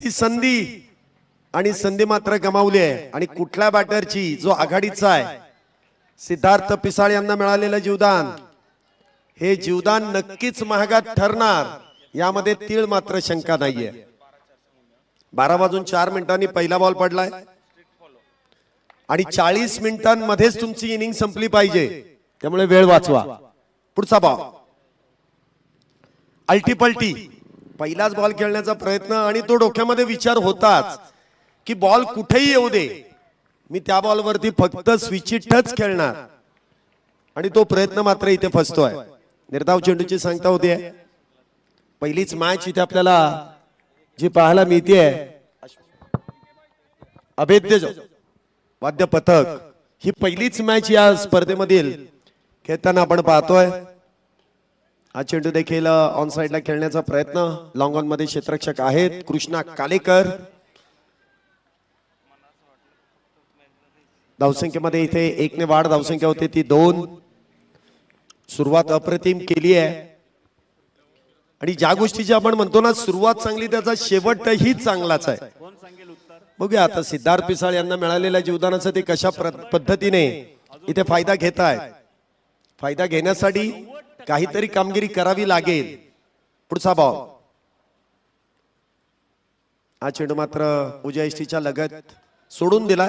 ती संधी आणि संधी मात्र गमावली आहे आणि कुठल्या बॅटरची जो आघाडीचा आहे सिद्धार्थ पिसाळ यांना मिळालेलं जीवदान हे जीवदान नक्कीच महागात ठरणार यामध्ये तीळ मात्र शंका नाहीये। 12:04 पहिला बॉल पडलाय आणि 40 मिनिटांमध्येच तुमची इनिंग संपली पाहिजे त्यामुळे वेळ वाचवा। पुढचा बॉल अल्टीपल्टी पहिलाच बॉल खेळण्याचा प्रयत्न आणि तो डोक्यामध्ये विचार होताच की बॉल कुठेही येऊ दे मी त्या बॉलवरती फक्त स्विच टच खेळणार आणि तो प्रयत्न मात्र इथे फसतोय। निर्धाव चेंडूची सांगता होते पहिलीच मॅच इथे आपल्याला जी पाहायला मिळते अभेद्य वाद्य पथक ही पहिलीच मॅच या स्पर्धेमधील खेळताना आपण पाहतोय। हा चेंडू देखील ऑन साइडला खेळण्याचा प्रयत्न लॉंग ऑन मध्ये क्षेत्ररक्षक आहेत कृष्णा कालेकर। धावसंख्येमध्ये इथे 1 ने वाढ धावसंख्या होते ती 2। सुरुवात अप्रतिम केली आहे आणि ज्या गोष्टीची आपण म्हणतो ना सुरुवात चांगली त्याचा शेवटही चांगलाच आहे। बघूया आता सिद्धार्थ पिसाळ यांना मिळालेल्या जीवदानाचं ते कशा पद्धतीने इथे फायदा घेत आहेत। फायदा घेण्यासाठी काहीतरी कामगिरी करावी लागेल। पुढचा बॉल हा चेंडू मात्र उजव्या यष्टीच्या लगत सोडून दिला।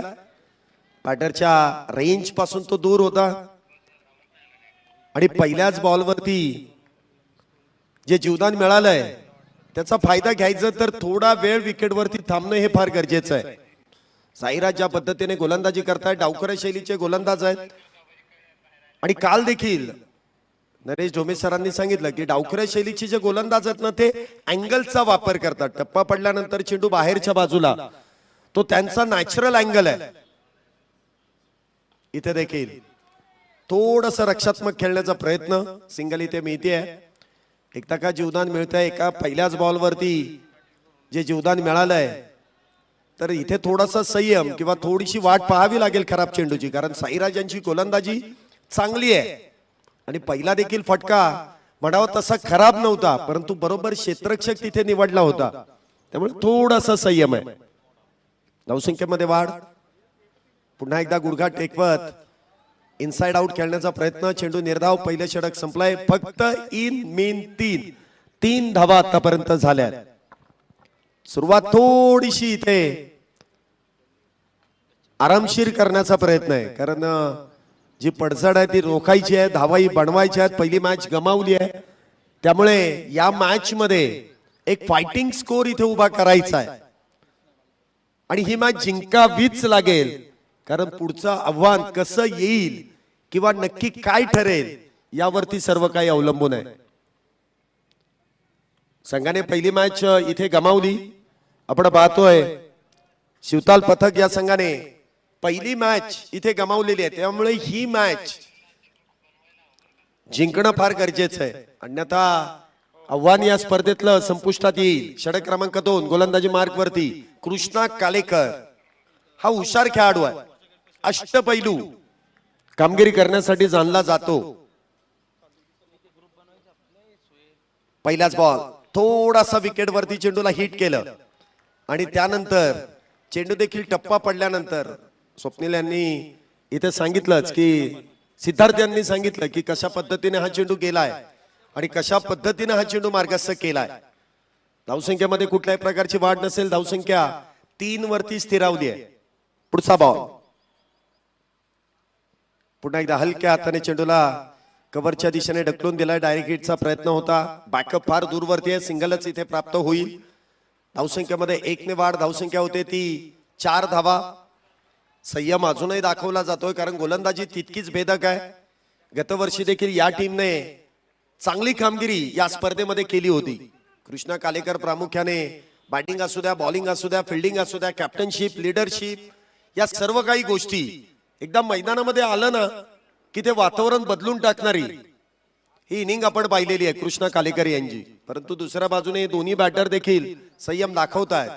बॅटरच्या रेंज पासून तो दूर होता आणि पहिल्याच बॉलवरती जे जीवदान मिळालंय त्याचा फायदा घ्यायचा तर थोडा वेळ विकेटवरती थांबणं हे फार गरजेचं आहे। साईराज ज्या पद्धतीने गोलंदाजी करतायत डावखऱ्या शैलीचे गोलंदाज आहेत आणि काल देखील नरेश ढोमे सरांनी सांगितलं की डावखऱ्या शैलीचे जे गोलंदाज आहेत ना ते अँगलचा वापर करतात। टप्पा पडल्यानंतर चेंडू बाहेरच्या बाजूला तो त्यांचा नॅचरल अँगल आहे। इथे देखील थोडस रक्षात्मक खेळण्याचा प्रयत्न सिंगल इथे मिळते आहे। एकदा का जीवदान मिळतंय एका पहिल्याच बॉलवरती जे जीवदान मिळालंय तर इथे थोडासा संयम किंवा थोडीशी वाट पाहावी लागेल खराब चेंडूची कारण साईराज यांची गोलंदाजी चांगली आहे आणि पहिला देखील फटका म्हणावा तसा खराब नव्हता परंतु बरोबर क्षेत्ररक्षक तिथे निवडला होता त्यामुळे थोडासा संयम आहे। धावसंख्येमध्ये वाढ पुन्हा एकदा गुडघा टेकवत इनसाइड आउट खेळण्याचा प्रयत्न चेंडू निर्धाव पहिले षटक संपलाय फक्त इन मीन 3 धावा आतापर्यंत झाल्या। सुरुवात थोडीशी इथे आरामशीर करण्याचा प्रयत्न आहे कारण जी पडझड आहे ती रोखायची आहे धावाही बनवायची आहेत। पहिली मॅच गमावली आहे त्यामुळे या मॅच मध्ये एक फायटिंग स्कोर इथे उभा करायचा आहे आणि ही मॅच जिंकावीच लागेल कारण पुढचं आव्हान कसं येईल किंवा नक्की काय ठरेल यावरती सर्व काही अवलंबून आहे। संघाने पहिली मॅच इथे गमावली आपण पाहतोय शिवताल पथक या संघाने पहिली मॅच इथे गमावलेली आहे त्यामुळे ही मॅच जिंकणं फार गरजेचं आहे अन्यथा आव्हान या स्पर्धेतलं संपुष्टात येईल। षटक क्रमांक 2 गोलंदाजी मार्क वरती कृष्णा कालेकर हा हुशार खेळाडू आहे अष्टपैलू कामगिरी करण्यासाठी जाणला जातो। पहिलाच बॉल थोडासा विकेटवरती चेंडूला हिट केलं आणि त्यानंतर चेंडू देखील टप्पा पडल्यानंतर स्वप्नील यांनी इथे सांगितलंच की सिद्धार्थ यांनी सांगितलं की कशा पद्धतीने हा चेंडू गेलाय आणि कशा पद्धतीने हा चेंडू मार्गस्थ केलाय। धावसंख्येमध्ये कुठल्याही प्रकारची वाढ नसेल धावसंख्या 3 वरती स्थिरावली आहे। पुढचा बॉल पुन्हा एकदा हलक्या हाताने चेंडूला कव्हरच्या दिशेने ढकलून दिलाय डायरेक्ट हिटचा प्रयत्न होता बॅकअप फार दूरवरती आहे सिंगलच इथे प्राप्त होईल। धावसंख्येमध्ये 1 ने वाढ धावसंख्या होते ती 4 धावा। संयम अजूनही दाखवला जातोय कारण गोलंदाजी तितकीच भेदक आहे। गतवर्षी देखील या टीमने चांगली कामगिरी या स्पर्धेमध्ये केली होती। कृष्णा कालेकर प्रामुख्याने बॅटिंग असू द्या बॉलिंग असू द्या फिल्डिंग असू द्या कॅप्टनशिप लीडरशिप या सर्व काही गोष्टी एकदा मैदानामध्ये आलं ना की ते वातावरण बदलून टाकणारी ही इनिंग आपण पाहिलेली आहे कृष्णा कालेकर यांची। परंतु दुसऱ्या बाजूने दोन्ही बॅटर देखील संयम दाखवतायत।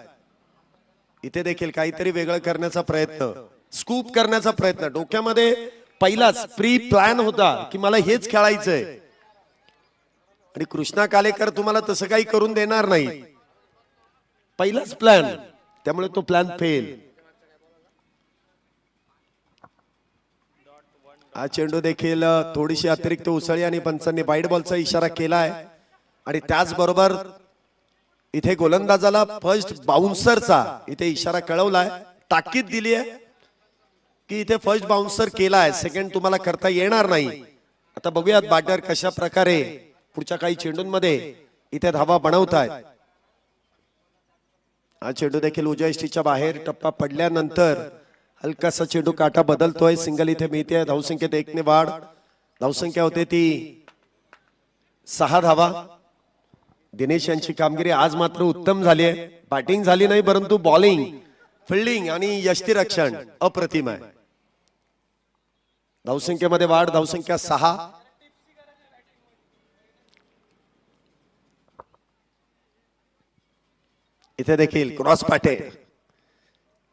इथे देखील काहीतरी वेगळं करण्याचा प्रयत्न स्कूप करण्याचा प्रयत्न डोक्यामध्ये पहिलाच प्री प्लॅन होता की मला हेच खेळायचंय आणि कृष्णा कालेकर तुम्हाला तसं काही करून देणार नाही। पहिलाच प्लॅन, त्यामुळे तो प्लॅन फेल. हा चेंडू देखील थोडीशी अतिरिक्त उसळी आणि पंचांनी वाईड बॉलचा इशारा केलाय. आणि त्याचबरोबर इथे गोलंदाजाला फर्स्ट बाउन्सरचा इथे इशारा कळवलाय, ताकीद दिली आहे की इथे फर्स्ट बाउन्सर केलाय, सेकंड तुम्हाला करता येणार नाही. आता बघूयात बॅटर कशा प्रकारे पुढच्या काही चेंडूंमध्ये इथे धावा बनवतायत. हा चेंडू देखील उजव्या यष्टीच्या बाहेर, टप्पा पडल्यानंतर हलकासा चेंडू काटा बदलतोय. सिंगल इथे मिळते. धावसंख्येत 1 ने वाढ. धावसंख्या होते ती 6 धावा. दिनेश यांची कामगिरी आज मात्र उत्तम झाली आहे. बॅटिंग झाली नाही, परंतु बॉलिंग, फिल्डिंग आणि यष्टीरक्षण अप्रतिम आहे. धावसंख्येमध्ये वाढ. धावसंख्या 6. इथे देखील क्रॉस पॅटे,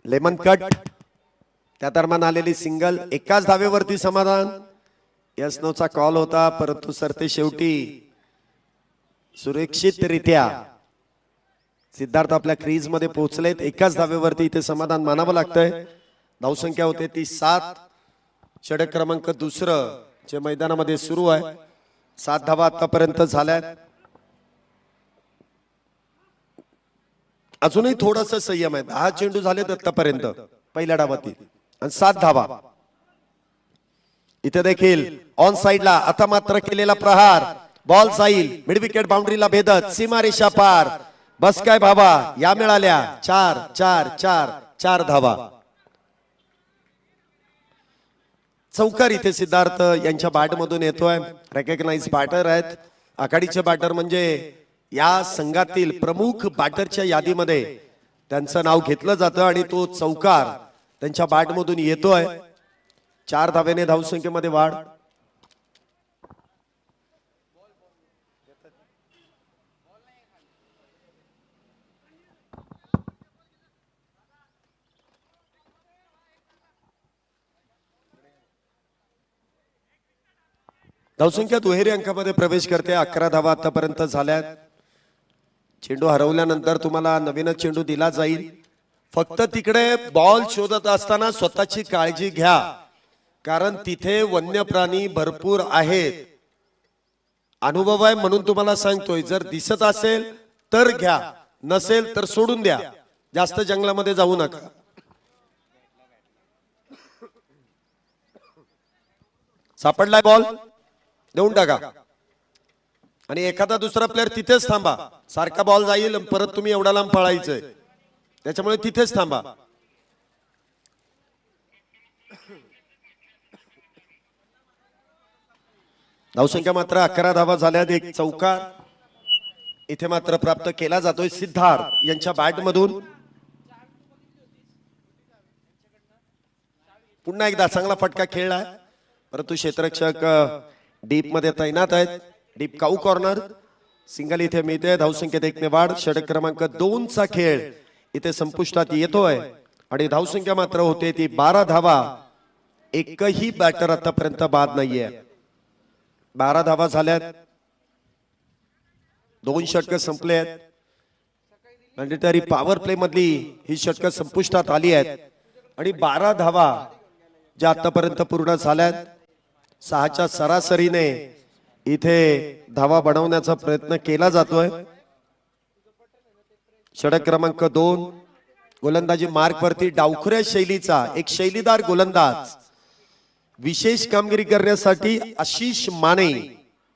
लेमन कट, त्या दरम्यान आलेली सिंगल. एकाच धावेवरती समाधान. यस नोचा कॉल होता, परंतु सरते शेवटी सुरक्षितरित्या सिद्धार्थ आपल्या क्रीज मध्ये पोहोचलेत. एकाच धावेवरती इथे समाधान मानावं लागतंय. धावसंख्या होते ती 7. षटक क्रमांक दुसरं जे मैदानामध्ये सुरू आहे. 7 धावा आतापर्यंत झाल्यात. अजूनही थोडस संयम आहे. 10 चेंडू झालेत आतापर्यंत पहिल्या डावातील आणि 7 धावा. इथे देखील ऑन साइडला आता मात्र केलेला प्रहार. बॉल जाईल मिड विकेट बाउंड्रीला भेदत सीमारेषा पार. बस काय बाबा, या मिळाल्या 4 4 4 4 धावा. चौकार इथे सिद्धार्थ यांच्या बॅट मधून येतोय. रेकग्नाइज बॅटर आहेत. आघाडीचे बॅटर म्हणजे या संघातील प्रमुख बॅटरच्या यादीमध्ये त्यांचं नाव घेतलं जातं आणि तो चौकार त्यांच्या बॅट मधून येतोय. 4 धावेने धावसंख्येमध्ये वाढ. धावसंख्या दुहेरी अंकामध्ये प्रवेश करते. 11 धावा आतापर्यंत झाल्यात. चेंडू हरवल्यानंतर तुम्हाला नवीनच चेंडू दिला जाईल. फक्त तिकडे बॉल शोधत असताना स्वतःची काळजी घ्या, कारण तिथे वन्य प्राणी भरपूर आहेत. अनुभव आहे म्हणून तुम्हाला सांगतोय. जर दिसत असेल तर घ्या, नसेल तर सोडून द्या. जास्त जंगलामध्ये जाऊ नका. सापडलाय बॉल, देऊन टाका. आणि एखादा दुसरा प्लेअर तिथेच थांबा. सारखा बॉल जाईल, परत तुम्ही एवढा लांब पळायचंय, त्याच्यामुळे तिथेच थांबा. धावसंख्या मात्र 11 धावा झाल्यात. एक चौकार इथे मात्र प्राप्त केला जातोय सिद्धार्थ यांच्या बॅट मधून. पुन्हा एकदा चांगला फटका खेळलाय, परंतु क्षेत्ररक्षक डीप मध्ये तैनात आहेत. डीप काऊ कॉर्नर. सिंगल इथे मिळते. धावसंख्येत 1 ने वाढ. षटक क्रमांक 2 चा खेळ इथे संपुष्टात येतोय आणि धावसंख्या मात्र होते ती 12 धावा. एकही बॅटर आतापर्यंत बाद नाहीये. 12 धावा झाल्यात. 2 षटक संपले आहेत. मॅन्डेटरी पॉवर प्ले मधली ही षटक संपुष्टात आली आहेत आणि 12 धावा ज्या आतापर्यंत पूर्ण झाल्यात. 6च्या सरासरीने इथे धावा बनवण्याचा प्रयत्न केला जातोय. षटक क्रमांक 2 गोलंदाजी मार्क वरती डावखुऱ्या शैलीचा एक शैलीदार गोलंदाज. विशेष कामगिरी करण्यासाठी आशिष माने,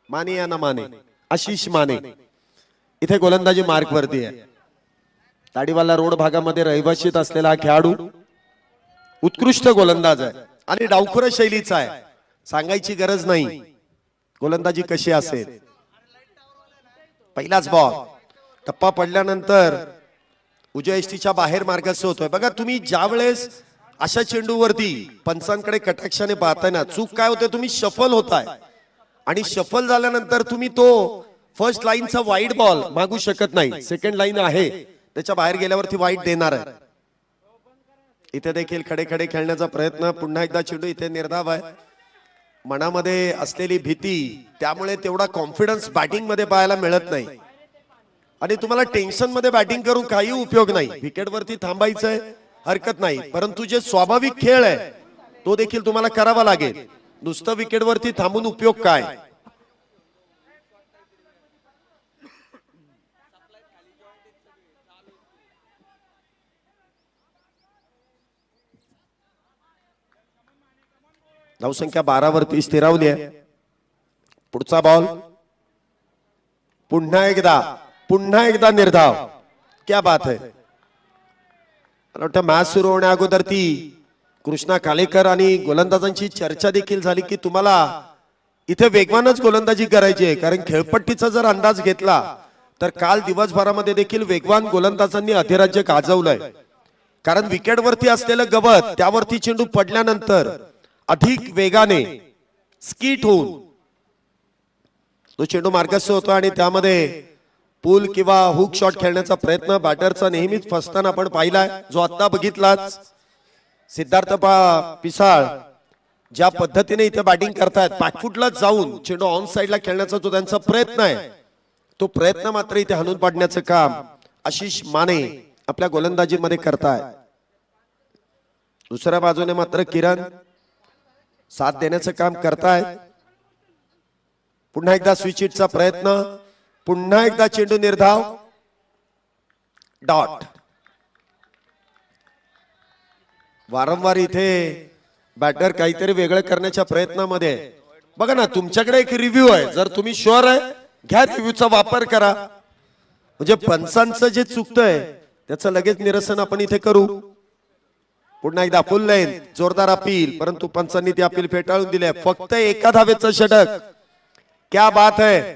माने या ना माने, आशिष माने इथे गोलंदाजी मार्क वरती आहे. ताडीवाला रोड भागामध्ये रहिवासीत असलेला हा खेळाडू उत्कृष्ट गोलंदाज आहे आणि डावखुऱ्या शैलीचा आहे. सांगायची गरज नाही गोलंदाजी कशी असेल. पहिलाच बॉल टप्पा पडल्यानंतर उजव्या यष्टीच्या बाहेर मार्गाचं होतोय. बघा तुम्ही ज्या वेळेस अशा चेंडूवरती पंचांकडे कटाक्षाने पाहताय ना, चूक काय होते, तुम्ही शफल होताय आणि शफल झाल्यानंतर तुम्ही तो फर्स्ट लाईनचा वाईड बॉल मागू शकत नाही. सेकंड लाईन आहे त्याच्या बाहेर गेल्यावरती वाईड देणार आहे. इथे देखील खडे खडे खेळण्याचा प्रयत्न. पुन्हा एकदा चेंडू इथे निर्धाव आहे. मनामध्ये असलेली भीती, त्यामुळे तेवढा कॉन्फिडन्स बॅटिंग मध्ये पाहायला मिळत नाही. आणि तुम्हाला टेन्शन मध्ये बॅटिंग करून काही उपयोग नाही. विकेटवरती थांबायचंय, हरकत नाही, परंतु जे स्वाभाविक खेळ आहे तो देखील तुम्हाला करावा लागेल. नुसतं विकेटवरती थांबून उपयोग काय? धावसंख्या 12 वरती स्थिरावली आहे. पुढचा बॉल पुन्हा एकदा निर्धाव. क्या बात है. मला वाटतं मॅच सुरू होण्या अगोदर ती कृष्णा कालेकर आणि गोलंदाजांची चर्चा देखील झाली की तुम्हाला इथे वेगवानच गोलंदाजी करायची आहे, कारण खेळपट्टीचा जर अंदाज घेतला तर काल दिवसभरामध्ये देखील वेगवान गोलंदाजांनी अधिराज्य गाजवलंय. कारण विकेटवरती असलेलं गवत त्यावरती चेंडू पडल्यानंतर अधिक वेगाने स्कीट होऊन तो चेंडू मार्गस्थ होतो आणि त्यामध्ये पूल किंवा हुक शॉट खेळण्याचा प्रयत्न बॅटरचा नेहमीच फसताना आपण पाहिलाय, जो आता बघितलाच. सिद्धार्थ पिसाळ ज्या पद्धतीने इथे बॅटिंग करतायत, बॅकफुटला जाऊन चेंडू ऑन साइडला खेळण्याचा जो त्यांचा प्रयत्न आहे, तो प्रयत्न मात्र इथे हाणून पाडण्याचं काम आशिष माने आपल्या गोलंदाजीमध्ये करतायत. दुसऱ्या बाजूने मात्र किरण साथ देण्याचं काम करतायत. पुन्हा एकदा स्विच हिटचा प्रयत्न, पुन्हा एकदा चेंडू निर्धाव, डॉट. वारंवार इथे बॅटर काहीतरी वेगळं करण्याच्या प्रयत्नामध्ये. बघा ना, तुमच्याकडे एक रिव्ह्यू आहे, जर तुम्ही शुअर आहे घ्या, रिव्ह्यूचा वापर करा. म्हणजे पंचांचं जे चुकतंय त्याचं लगेच निरसन आपण इथे करू. पुन्हा एकदा फुल लाईन, जोरदार अपील, परंतु पंचांनी ती अपील फेटाळून दिले. फक्त एका धावेचं षटक. क्या बात है.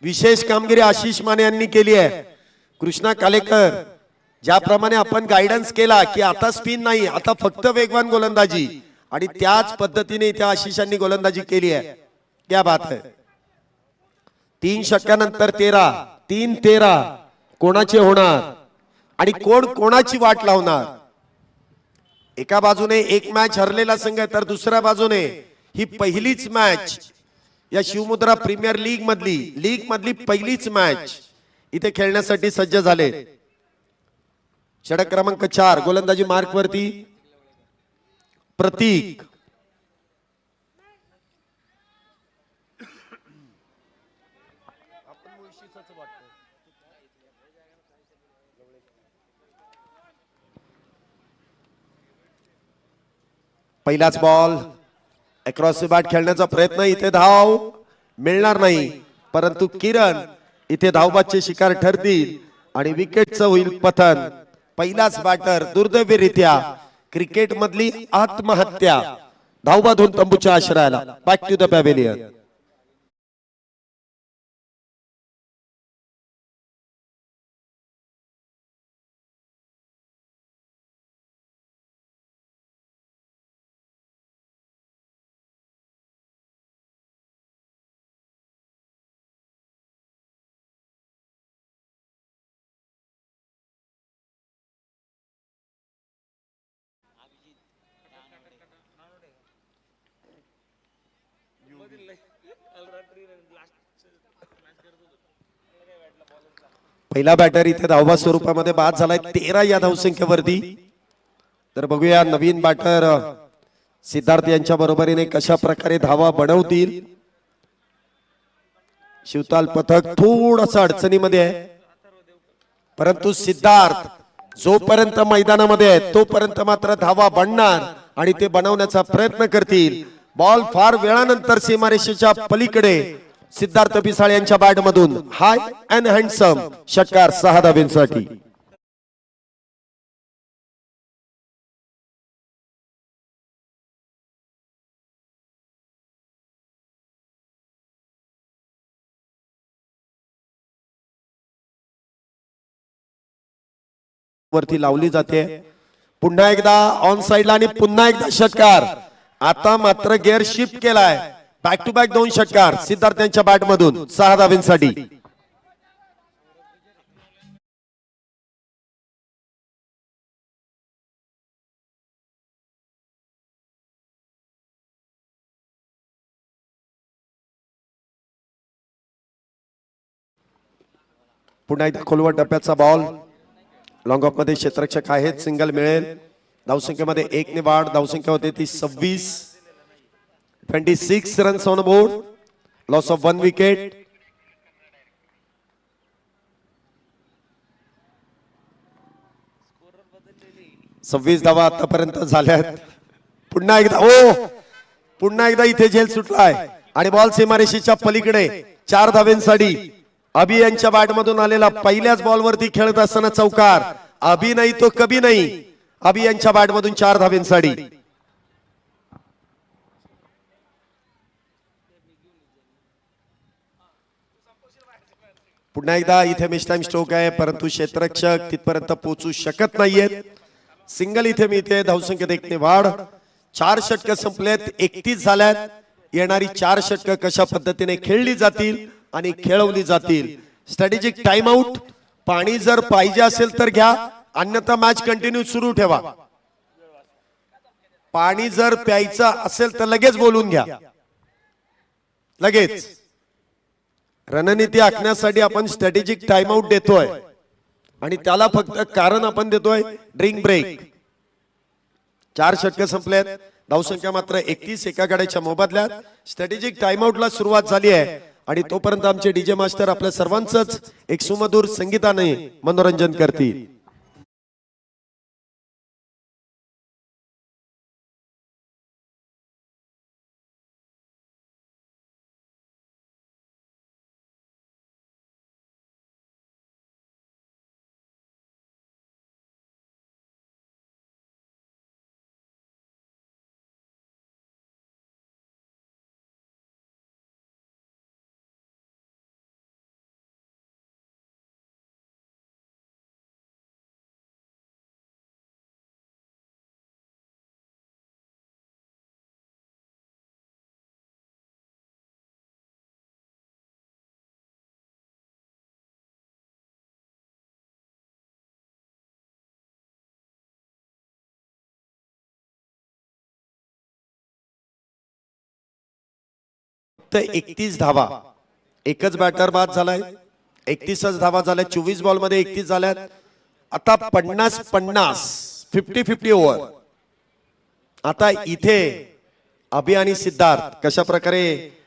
विशेष कामगिरी आशिष माने यांनी केली आहे. कृष्णा कालेकर ज्याप्रमाणे आपण गायडन्स केला की आता स्पिन नाही, आता फक्त वेगवान गोलंदाजी, आणि त्याच पद्धतीने इथे आशिषांनी गोलंदाजी केली आहे. क्या बात है. 3 षटकानंतर 13 कोणाचे होणार आणि कोण कोणाची वाट लावणार. एका बाजूने एक मॅच हरलेला संघ आहे, तर दुसऱ्या बाजूने ही पहिलीच मॅच या शिवमुद्रा प्रीमियर लीग मधली पहिलीच मॅच इथे खेळण्यासाठी सज्ज झाले. षटक क्रमांक 4 गोलंदाजी मार्क वरती प्रतीक. पहिलाच बॉल अक्रॉस बॅट खेळण्याचा प्रयत्न, इथे धाव मिळणार नाही, परंतु किरण इथे धावबादचे शिकार ठरतील आणि विकेटचं होईल पतन. पहिलाच बॅटर दुर्दैवीरित्या क्रिकेट मधली आत्महत्या. धावबाद होऊन तंबूच्या आश्रयाला. Back to the pavilion. पहिला बॅटर इथे धावबा स्वरूपामध्ये बाद झालाय 13 या धावसंख्येवरती. तर बघूया नवीन बॅटर सिद्धार्थ यांच्या बरोबरीने कशा प्रकारे धावा बनवतील. शिवताल पथक थोडंसं अडचणीमध्ये आहे, परंतु सिद्धार्थ जोपर्यंत मैदानामध्ये आहे तोपर्यंत मात्र धावा बनणार आणि ते बनवण्याचा प्रयत्न करतील. बॉल फार वेळानंतर सीमारेषेच्या पलीकडे सिद्धार्थ पिसाळ यांच्या बॅट मधून हाय अँड हँडसम षटकार 6 धावांसाठी. वरती लावली जाते. पुन्हा एकदा ऑन साइडला आणि पुन्हा एकदा षटकार. आता मात्र गिअर शिफ्ट केलाय. बॅक टू बॅक 2 षटकार सिद्धार्थ यांच्या बॅट मधून 6 धावांसाठी. पुन्हा एकदा खोलवर टप्प्याचा बॉल लॉंग ऑफ मध्ये क्षेत्ररक्षक आहेत, सिंगल मिळेल. धावसंख्येमध्ये 1 ने वाढ. धावसंख्या होते ती 26. 26 runs on board. Loss of 1 wicket. सव्वीस धावा आतापर्यंत झाल्यात. पुन्हा एकदा इथे झेल सुटलाय आणि बॉल सीमारेषेच्या पलीकडे 4 धावेंसाठी अभि यांच्या बॅट मधून आलेला पहिल्याच बॉल वरती खेळत असताना चौकार. अभि नाही तो कभी नाही. अभि यांच्या बॅट मधून 4 धावेंसाठी. पुन्हा एकदा इथे मिस टाइम स्ट्रोक आहे, परंतु क्षेत्ररक्षक तिथपर्यंत पोहोचू शकत नाहीयेत. सिंगल इथे मिळते. धावसंख्येत 1 ने वाढ. 4 षटक संपलेत. 31 झाल्यात. येणारी 4 षटक कशा पद्धतीने खेळली जातील आणि खेळवली जातील. Strategic time out. पाणी जर पाहिजे असेल तर घ्या, अन्यथा मॅच कंटिन्यू सुरू ठेवा. पाणी जर प्यायचं असेल तर लगेच बोलून घ्या. लगेच रणनीती आखण्यासाठी आपण स्ट्रॅटेजिक टाइम आउट देतोय आणि त्याला फक्त कारण आपण देतोय ड्रिंक ब्रेक. 4 षटक संपलेत. धावसंख्या मात्र 31. एका गाड्याच्या मोबदल्यात स्ट्रॅटेजिक टाइम आउटला सुरुवात झाली आहे आणि तोपर्यंत आमचे डीजे मास्टर आपल्या सर्वांचंच एक सुमधुर संगीताने मनोरंजन करतील. फक्त 31 धावा. एकच बॅटर बाद झालाय. 31च धावा झाल्या. 24 बॉल मध्ये 31 झाल्यात. आता 50-50 50-50 ओव्हर. आता इथे अभि आणि सिद्धार्थ कशा प्रकारे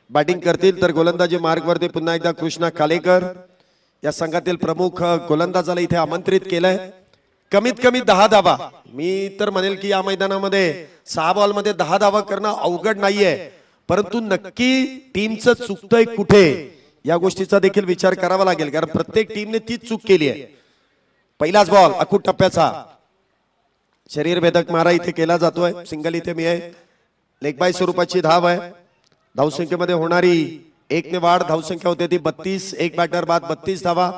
बॅटिंग करतील तर गोलंदाजी मार्ग वरती पुन्हा एकदा कृष्णा कालेकर या संघातील प्रमुख गोलंदाजाला इथे आमंत्रित केलंय. कमीत कमी 10 धावा. मी तर म्हणेल की या मैदानामध्ये 6 बॉल मध्ये 10 धावा करणं अवघड नाहीये, परंतु नक्की टीमचं चुकतंय कुठे या गोष्टीचा देखील विचार करावा लागेल, कारण प्रत्येक टीमने तीच चूक केली आहे. पहिलाच बॉल अकूट टप्प्याचा शरीर भेदक मारा इथे केला जातोय. सिंगल इथे मी आहे. लेग बाय स्वरूपाची धाव आहे. धावसंख्येमध्ये होणारी 1 ने वाढ. धावसंख्या होते ती 32. एक बॅटर बाद 32 धावा.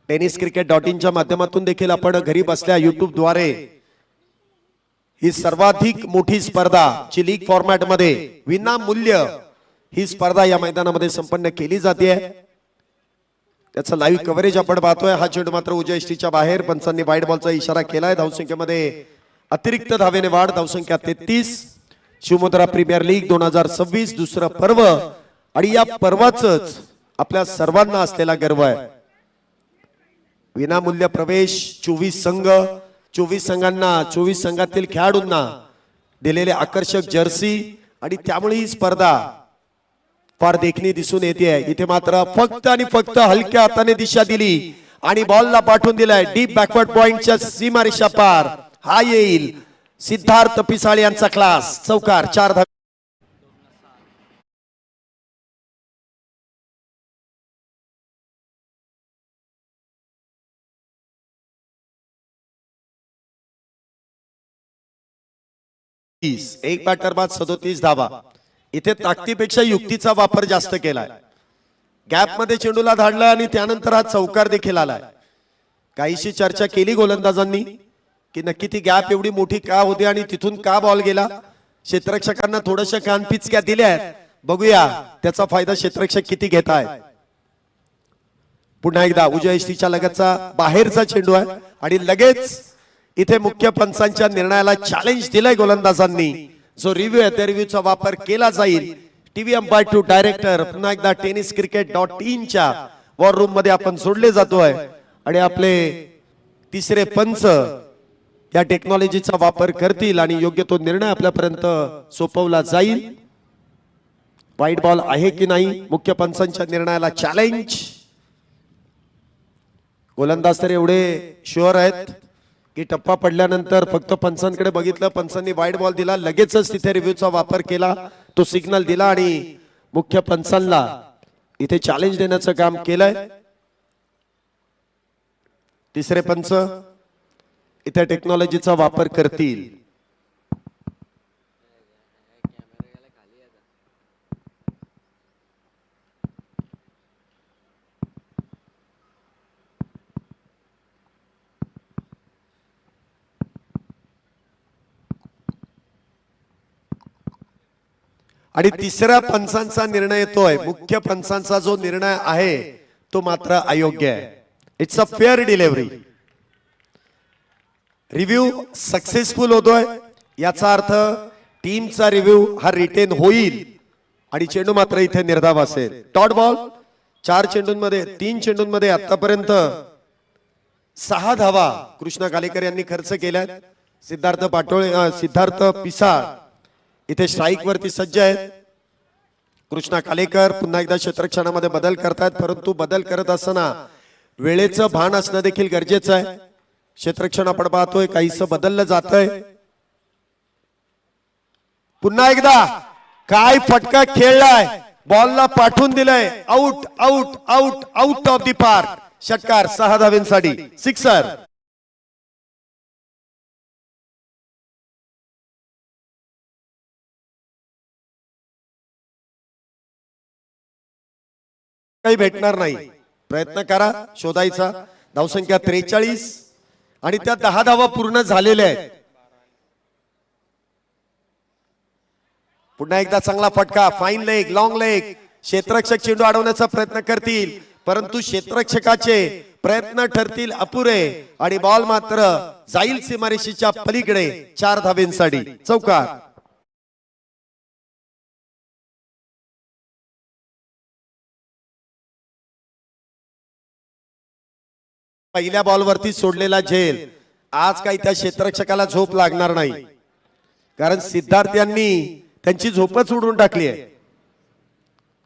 tenniscricket.in च्या माध्यमातून देखील आपण घरी बसल्या YouTube द्वारे ही सर्वाधिक मोठी स्पर्धा ची लीग फॉर्मॅट मध्ये विनामूल्य ही स्पर्धा या मैदानामध्ये संपन्न केली जाते. त्याचं लाईव्ह कव्हरेज आपण पाहतोय. हा चेंडू मात्र उजव्या यष्टीच्या बाहेर. पंचांनी वाईड बॉलचा इशारा केलाय. धावसंख्येमध्ये अतिरिक्त धावेने वाढ. धावसंख्या 33. शिवमुद्रा प्रीमियर लीग 2026 दुसरं पर्व आणि या पर्वाचंच आपल्या सर्वांना असलेला गर्व आहे. विनामूल्य प्रवेश. 24 संघ. 24 संघांना 24 संघातील खेळाडूंना दिलेले आकर्षक जर्सी आणि त्यामुळे ही स्पर्धा फार देखणी दिसून येते. इथे मात्र फक्त आणि फक्त हलक्या हाताने दिशा दिली आणि बॉलला पाठवून दिलाय डीप बॅकवर्ड पॉइंटच्या सीमारेषा पार. हा येईल सिद्धार्थ पिसाळे यांचा क्लास. चौकार. 4 धावे. एक बॅटर बाद 37 धावा. इथे ताकदीपेक्षा युक्तीचा वापर जास्त केलाय. गॅप मध्ये चेंडूला धाडला आणि त्यानंतर हा चौकार देखील आलाय. काहीशी चर्चा केली गोलंदाजांनी की नक्की ती गॅप एवढी मोठी का होती आणि तिथून का बॉल गेला. क्षेत्ररक्षकांना थोड्याशा कानपिचक्या दिल्या. बघूया त्याचा फायदा क्षेत्ररक्षक किती घेत आहे. पुन्हा एकदा उजव्या यष्टीच्या लगतचा बाहेरचा चेंडू आहे आणि लगेच इथे मुख्य पंचांच्या निर्णयाला चॅलेंज दिलाय गोलंदाजांनी. जो रिव्ह्यू आहे त्या रिव्ह्यूचा वापर केला जाईल. टीव्ही अंपायर टू डायरेक्टर पुन्हा एकदा tenniscricket.in च्या वॉर रूम मध्ये आपण सोडले जातोय आणि आपले तिसरे पंच या टेक्नॉलॉजीचा वापर करतील आणि योग्य तो निर्णय आपल्यापर्यंत सोपवला जाईल. वाईट बॉल आहे की नाही, मुख्य पंचांच्या निर्णयाला चॅलेंज. गोलंदाज तर एवढे शुअर आहेत की टप्पा पडल्यानंतर फक्त पंचांकडे बघितलं, पंचांनी वाईट बॉल दिला, लगेचच तिथे रिव्ह्यूचा वापर केला, तो सिग्नल दिला आणि मुख्य पंचांना इथे चॅलेंज देण्याचं काम केलंय. तिसरे पंच इथे टेक्नॉलॉजीचा वापर करतील. आणि तिसऱ्या पंचांचा निर्णय येतोय. मुख्य पंचांचा जो निर्णय आहे तो मात्र अयोग्य आहे. It's a fair delivery. Review successful होतोय याचा अर्थ टीमचा रिव्ह्यू हा रिटेन होईल आणि चेंडू मात्र इथे निर्धाव असेल. Dot ball. 4 चेंडूंमध्ये 3 चेंडूंमध्ये आतापर्यंत 6 धावा कृष्णा कालेकर यांनी खर्च केल्या. सिद्धार्थ पिसाळ इथे स्ट्राईक वरती सज्ज आहेत. कृष्णा कालेकर पुन्हा एकदा क्षेत्ररक्षणामध्ये बदल करतात, परंतु बदल करत असताना वेळेचं भान असणं देखील गरजेचं आहे. क्षेत्ररक्षण आपण पाहतोय काहीसं बदललं जातंय. पुन्हा एकदा काय फटका खेळलाय, बॉलला पाठवून दिलंय. Out out out out of the park. षटकार 6 धावेंसाठी. सिक्सर. काही भेटणार नाही. प्रयत्न करा शोधायचा. धावसंख्या 43 आणि त्या 10 धावा पूर्ण झालेल्या आहेत. पुन्हा एकदा चांगला फटका. Fine leg, long leg. क्षेत्ररक्षक चेंडू अडवण्याचा प्रयत्न करतील, परंतु क्षेत्ररक्षकाचे प्रयत्न ठरतील अपुरे आणि बॉल मात्र जाईल सीमारेषेच्या पलीकडे. 4 धावेंसाठी. चौकार. पहिल्या बॉलवरती सोडलेला झेल. आज काही त्या क्षेत्ररक्षकाला झोप लागणार नाही, कारण सिद्धार्थ यांनी त्यांची झोपच उडवून टाकली आहे.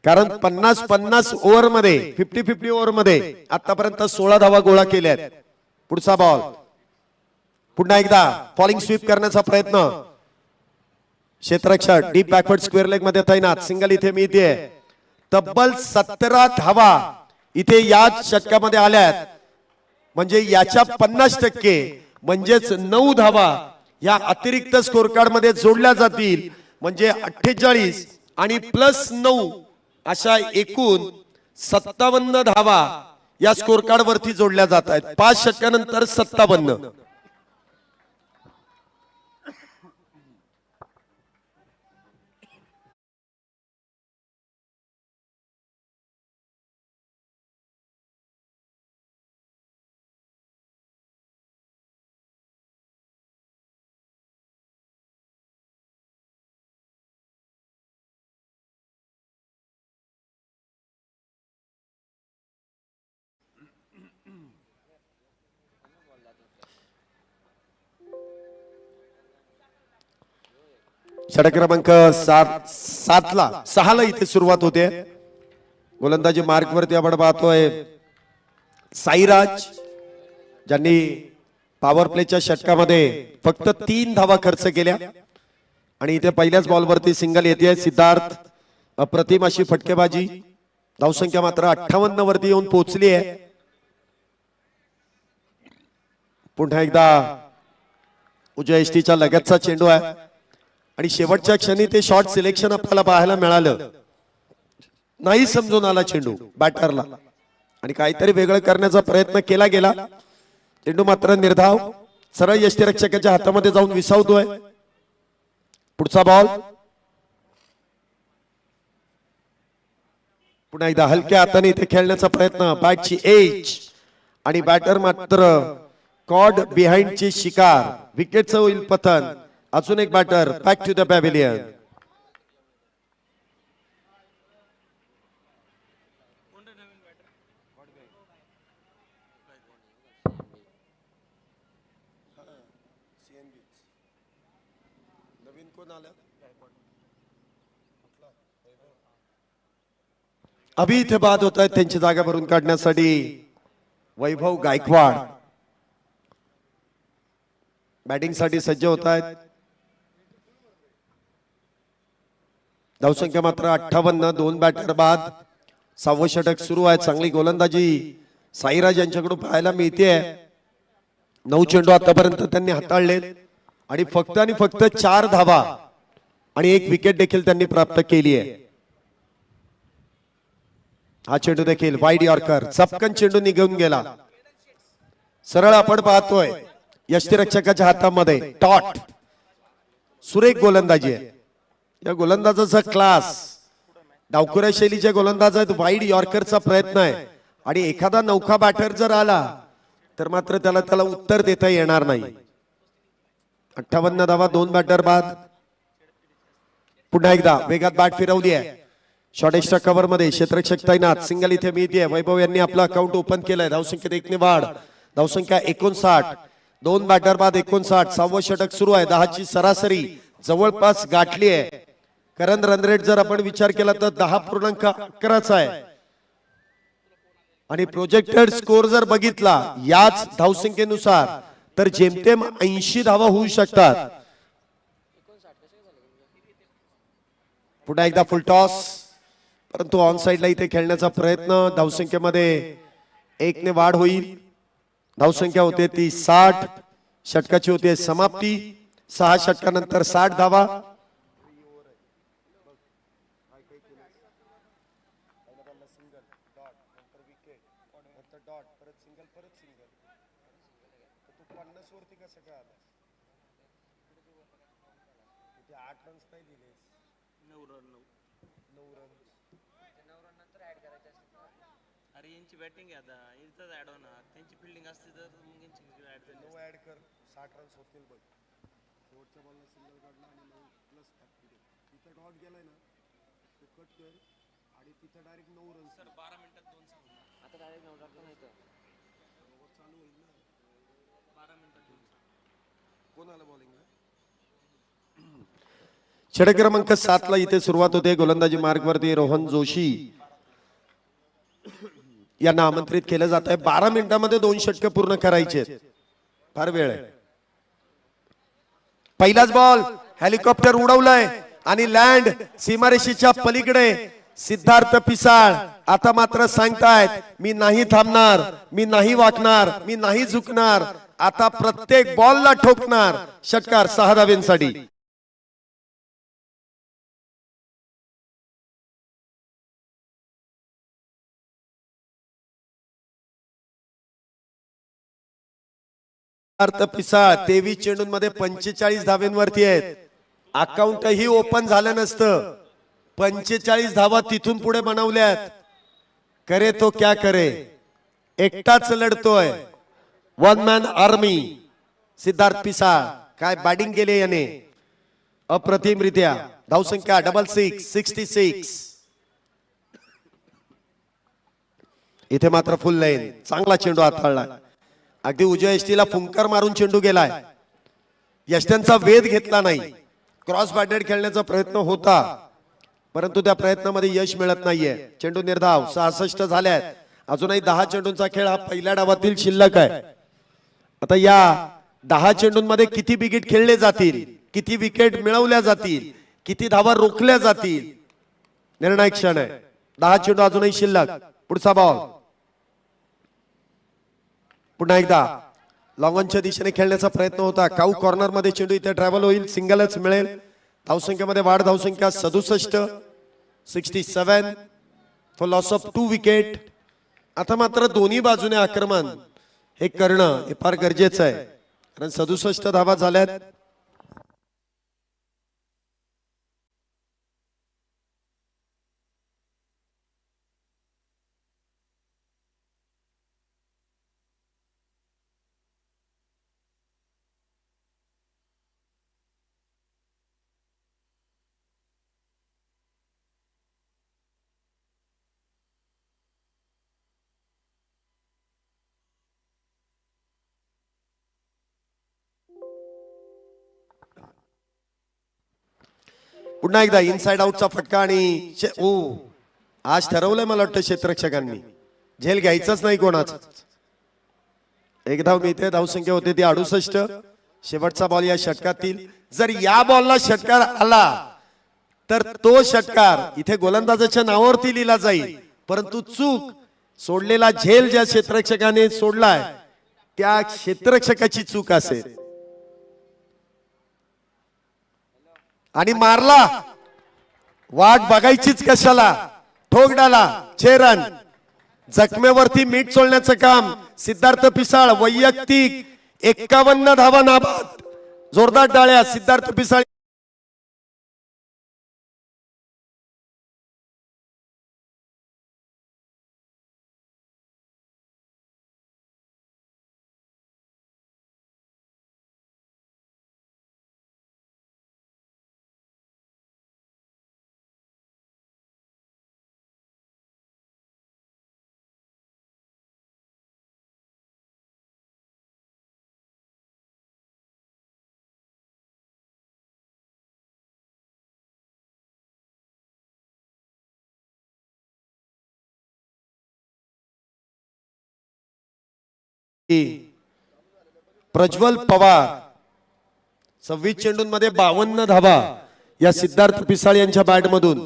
कारण 50-50 ओव्हर मध्ये 50-50 ओव्हर मध्ये आतापर्यंत 16 धावा गोळा केल्यात. पुढचा बॉल. पुन्हा एकदा फॉलिंग स्वीप करण्याचा प्रयत्न. क्षेत्ररक्षक डीप बॅकवर्ड स्क्वेअर लेग मध्ये तैनात. सिंगल इथे मिळते. तब्बल 17 धावा इथे या षटकामध्ये आल्यात, म्हणजे याच्या 50% म्हणजेच 9 धावा या अतिरिक्त स्कोर कार्ड मध्ये जोडल्या जातील. म्हणजे 48 आणि +9 अशा एकूण 57 धावा या स्कोर कार्ड वरती जोडल्या जात आहेत. 5 षटकानंतर 57. षटक क्रमांक 6 ला इथे सुरुवात होते. गोलंदाजी मार्क वरती आपण पाहतोय साईराज, ज्यांनी पॉवर प्लेच्या षटकामध्ये फक्त 3 धावा खर्च केल्या आणि इथे पहिल्याच बॉलवरती सिंगल येते. सिद्धार्थ अप्रतिम अशी फटकेबाजी. धावसंख्या मात्र 58 वरती येऊन पोहोचली आहे. पुन्हा एकदा उजव्या एसटीच्या लगतचा चेंडू आहे आणि शेवटच्या क्षणी ते शॉट सिलेक्शन आपल्याला पाहायला मिळालं. नाही समजून आला चेंडू बॅटरला आणि काहीतरी वेगळं करण्याचा प्रयत्न केला गेला. चेंडू मात्र निर्धाव सरळ यष्टीरक्षकाच्या हातामध्ये जाऊन विसावतोय. पुढचा बॉल. पुन्हा एकदा हलक्या हाताने इथे खेळण्याचा प्रयत्न. बॅटची एज आणि बॅटर मात्र कॉड बिहाइंडची शिकार. विकेटचं होईल पतन. अजून एक batter back to the pavilion. नवीन कोण आलं? अभि इथे बाद होत आहेत त्यांची जागा भरून काढण्यासाठी वैभव गायकवाड बॅटिंग साठी सज्ज होत आहेत. धावसंख्या मात्र 58. 2 बॅटर बाद. 6वं षटक सुरू आहे. चांगली गोलंदाजी साईराज यांच्याकडून पाहायला मिळते. 9 चेंडू आतापर्यंत त्यांनी हाताळले आणि फक्त 4 धावा आणि 1 विकेट देखील त्यांनी प्राप्त केली आहे. हा चेंडू देखील वाईड यॉर्कर चपकन चेंडू निघून गेला. सरळ आपण पाहतोय यष्टीरक्षकाच्या हातामध्ये टॉट. सुरेख गोलंदाजी आहे. या गोलंदाजाचा क्लास डावखुऱ्या शैलीचे गोलंदाज आहेत. वाईड यॉर्करचा प्रयत्न आहे आणि एखादा नौका बॅटर जर आला तर मात्र त्याला उत्तर देता येणार नाही. 58 धावा. 2 बॅटर बाद. पुन्हा एकदा वेगात बॅट फिरवली आहे. शॉर्ट एक्स्ट्रा कव्हर मध्ये क्षेत्ररक्षक तैनात. सिंगल इथे मिळते. वैभव यांनी आपला अकाउंट ओपन केलंय. धावसंख्येत 1 ने वाढ. धावसंख्या 59. 2 बॅटर बाद 59. 6वं षटक सुरू आहे. 10ची सरासरी जवळपास गाठली आहे. करंट रन रेट जर आपण विचार केला तर 10.11 आहे आणि प्रोजेक्टेड स्कोर जर बघितला याच धावसंख्येनुसार तर जेमतेम 80 धावा होऊ शकतात. पुन्हा एकदा फुल टॉस परंतु ऑन साइडला इथे खेळण्याचा प्रयत्न. धावसंख्येमध्ये 1 ने वाढ होईल. धावसंख्या होते ती 60. षटकाची होते समाप्ती. 6 षटकानंतर 60 धावा. अरे यांची बॅटिंग आहे आता इथंच ऍड होणार. त्यांची फिल्डिंग असते तर मग यांची ऍड झाली. नो ऍड कर. 60 रन्स होतील बघ. शेवटच्या बॉलला सिंगल काढला आणि 9 प्लस तिथे डॉट गेलाय ना तो कट कर आणि तिथे डायरेक्ट 9 रन्स. सर 12 मिनिटात 2 सांगू. आता डायरेक्ट 9 टाकतो नाही तर चालू होईल ना. 12 मिनिटात 2 कोण आलं बॉलिंगला? षटक क्रमांक 7 ला इथे सुरुवात होते. गोलंदाजी मार्गवरती रोहन जोशी यांना आमंत्रित केलं जात आहे. 12 मिनिटांमध्ये 2 षटक पूर्ण करायचे. फार वेळ आहे. पहिलाच बॉल हेलिकॉप्टर उडवलंय आणि लँड सीमारेषेच्या पलीकडे. सिद्धार्थ पिसाळ आता मात्र सांगतायत मी नाही थांबणार, मी नाही वाकणार, मी नाही झुकणार. आता प्रत्येक बॉलला ठोकणार. षटकार 6 धावांसाठी. पिसाळ 23 चेंडूंमध्ये 45 धावांवरती आहेत. अकाउंटही ओपन झालं नसतं. 45 धावा तिथून पुढे बनवल्यात. करे तो क्या करे. एकटाच लढतोय. 1 मॅन आर्मी. सिद्धार्थ पिसाळ काय बॅटिंग केली याने अप्रतिमरित्या. धावसंख्या 66. इथे मात्र फुल लाईन. चांगला चेंडू हाताळला. अगदी उजव्या यष्टीला फुंकर मारून चेंडू गेलाय. यष्ट्यांचा वेध घेतला नाही. क्रॉस बॅटेड खेळण्याचा प्रयत्न होता परंतु त्या प्रयत्नामध्ये यश मिळत नाहीये. चेंडू निर्धाव. 66 झाल्यात. अजूनही 10 चेंडूंचा खेळ हा पहिल्या डावातील शिल्लक आहे. आता या 10 चेंडूंमध्ये किती विकेट खेळले जातील, किती विकेट मिळवल्या जातील, किती धावा रोखल्या जातील, निर्णायक क्षण आहे. 10 चेंडू अजूनही शिल्लक. पुढचा बॉल पुन्हा एकदा लॉंगॉनच्या दिशेने खेळण्याचा प्रयत्न होता. काऊ कॉर्नर मध्ये चेंडू इथे ट्रॅव्हल होईल. सिंगलच मिळेल. धावसंख्येमध्ये वाढ. धावसंख्या 67 फॉर लॉस ऑफ 2 विकेट. आता मात्र दोन्ही बाजूने आक्रमण हे करणं हे फार गरजेचं आहे कारण 67 धावा झाल्यात. पुन्हा एकदा इनसाइड आउटचा फटका आणि ओ आज ठरवलंय मला वाटतं क्षेत्ररक्षकांनी झेल घ्यायचंच नाही कोणाचं. एक धाव मिळते. धावसंख्या होते ती 68. शेवटचा बॉल या षटकातील. जर या बॉलला षटकार आला तर तो षटकार इथे गोलंदाजाच्या नावावरती लिहिला जाईल, परंतु चूक सोडलेला झेल ज्या क्षेत्ररक्षकाने सोडलाय त्या क्षेत्ररक्षकाची चूक असेल. आणि मारला, वाट बघायचीच कशाला, ठोक डाला 6 रन. जखमेवरती मीठ सोडण्याचं काम सिद्धार्थ पिसाळ. वैयक्तिक 51 धावा नाबाद. जोरदार टाळ्या सिद्धार्थ पिसाळ. प्रज्वल पवार 26 चेंडूंमध्ये 52 धावा या सिद्धार्थ पिसाळ यांच्या बॅट मधून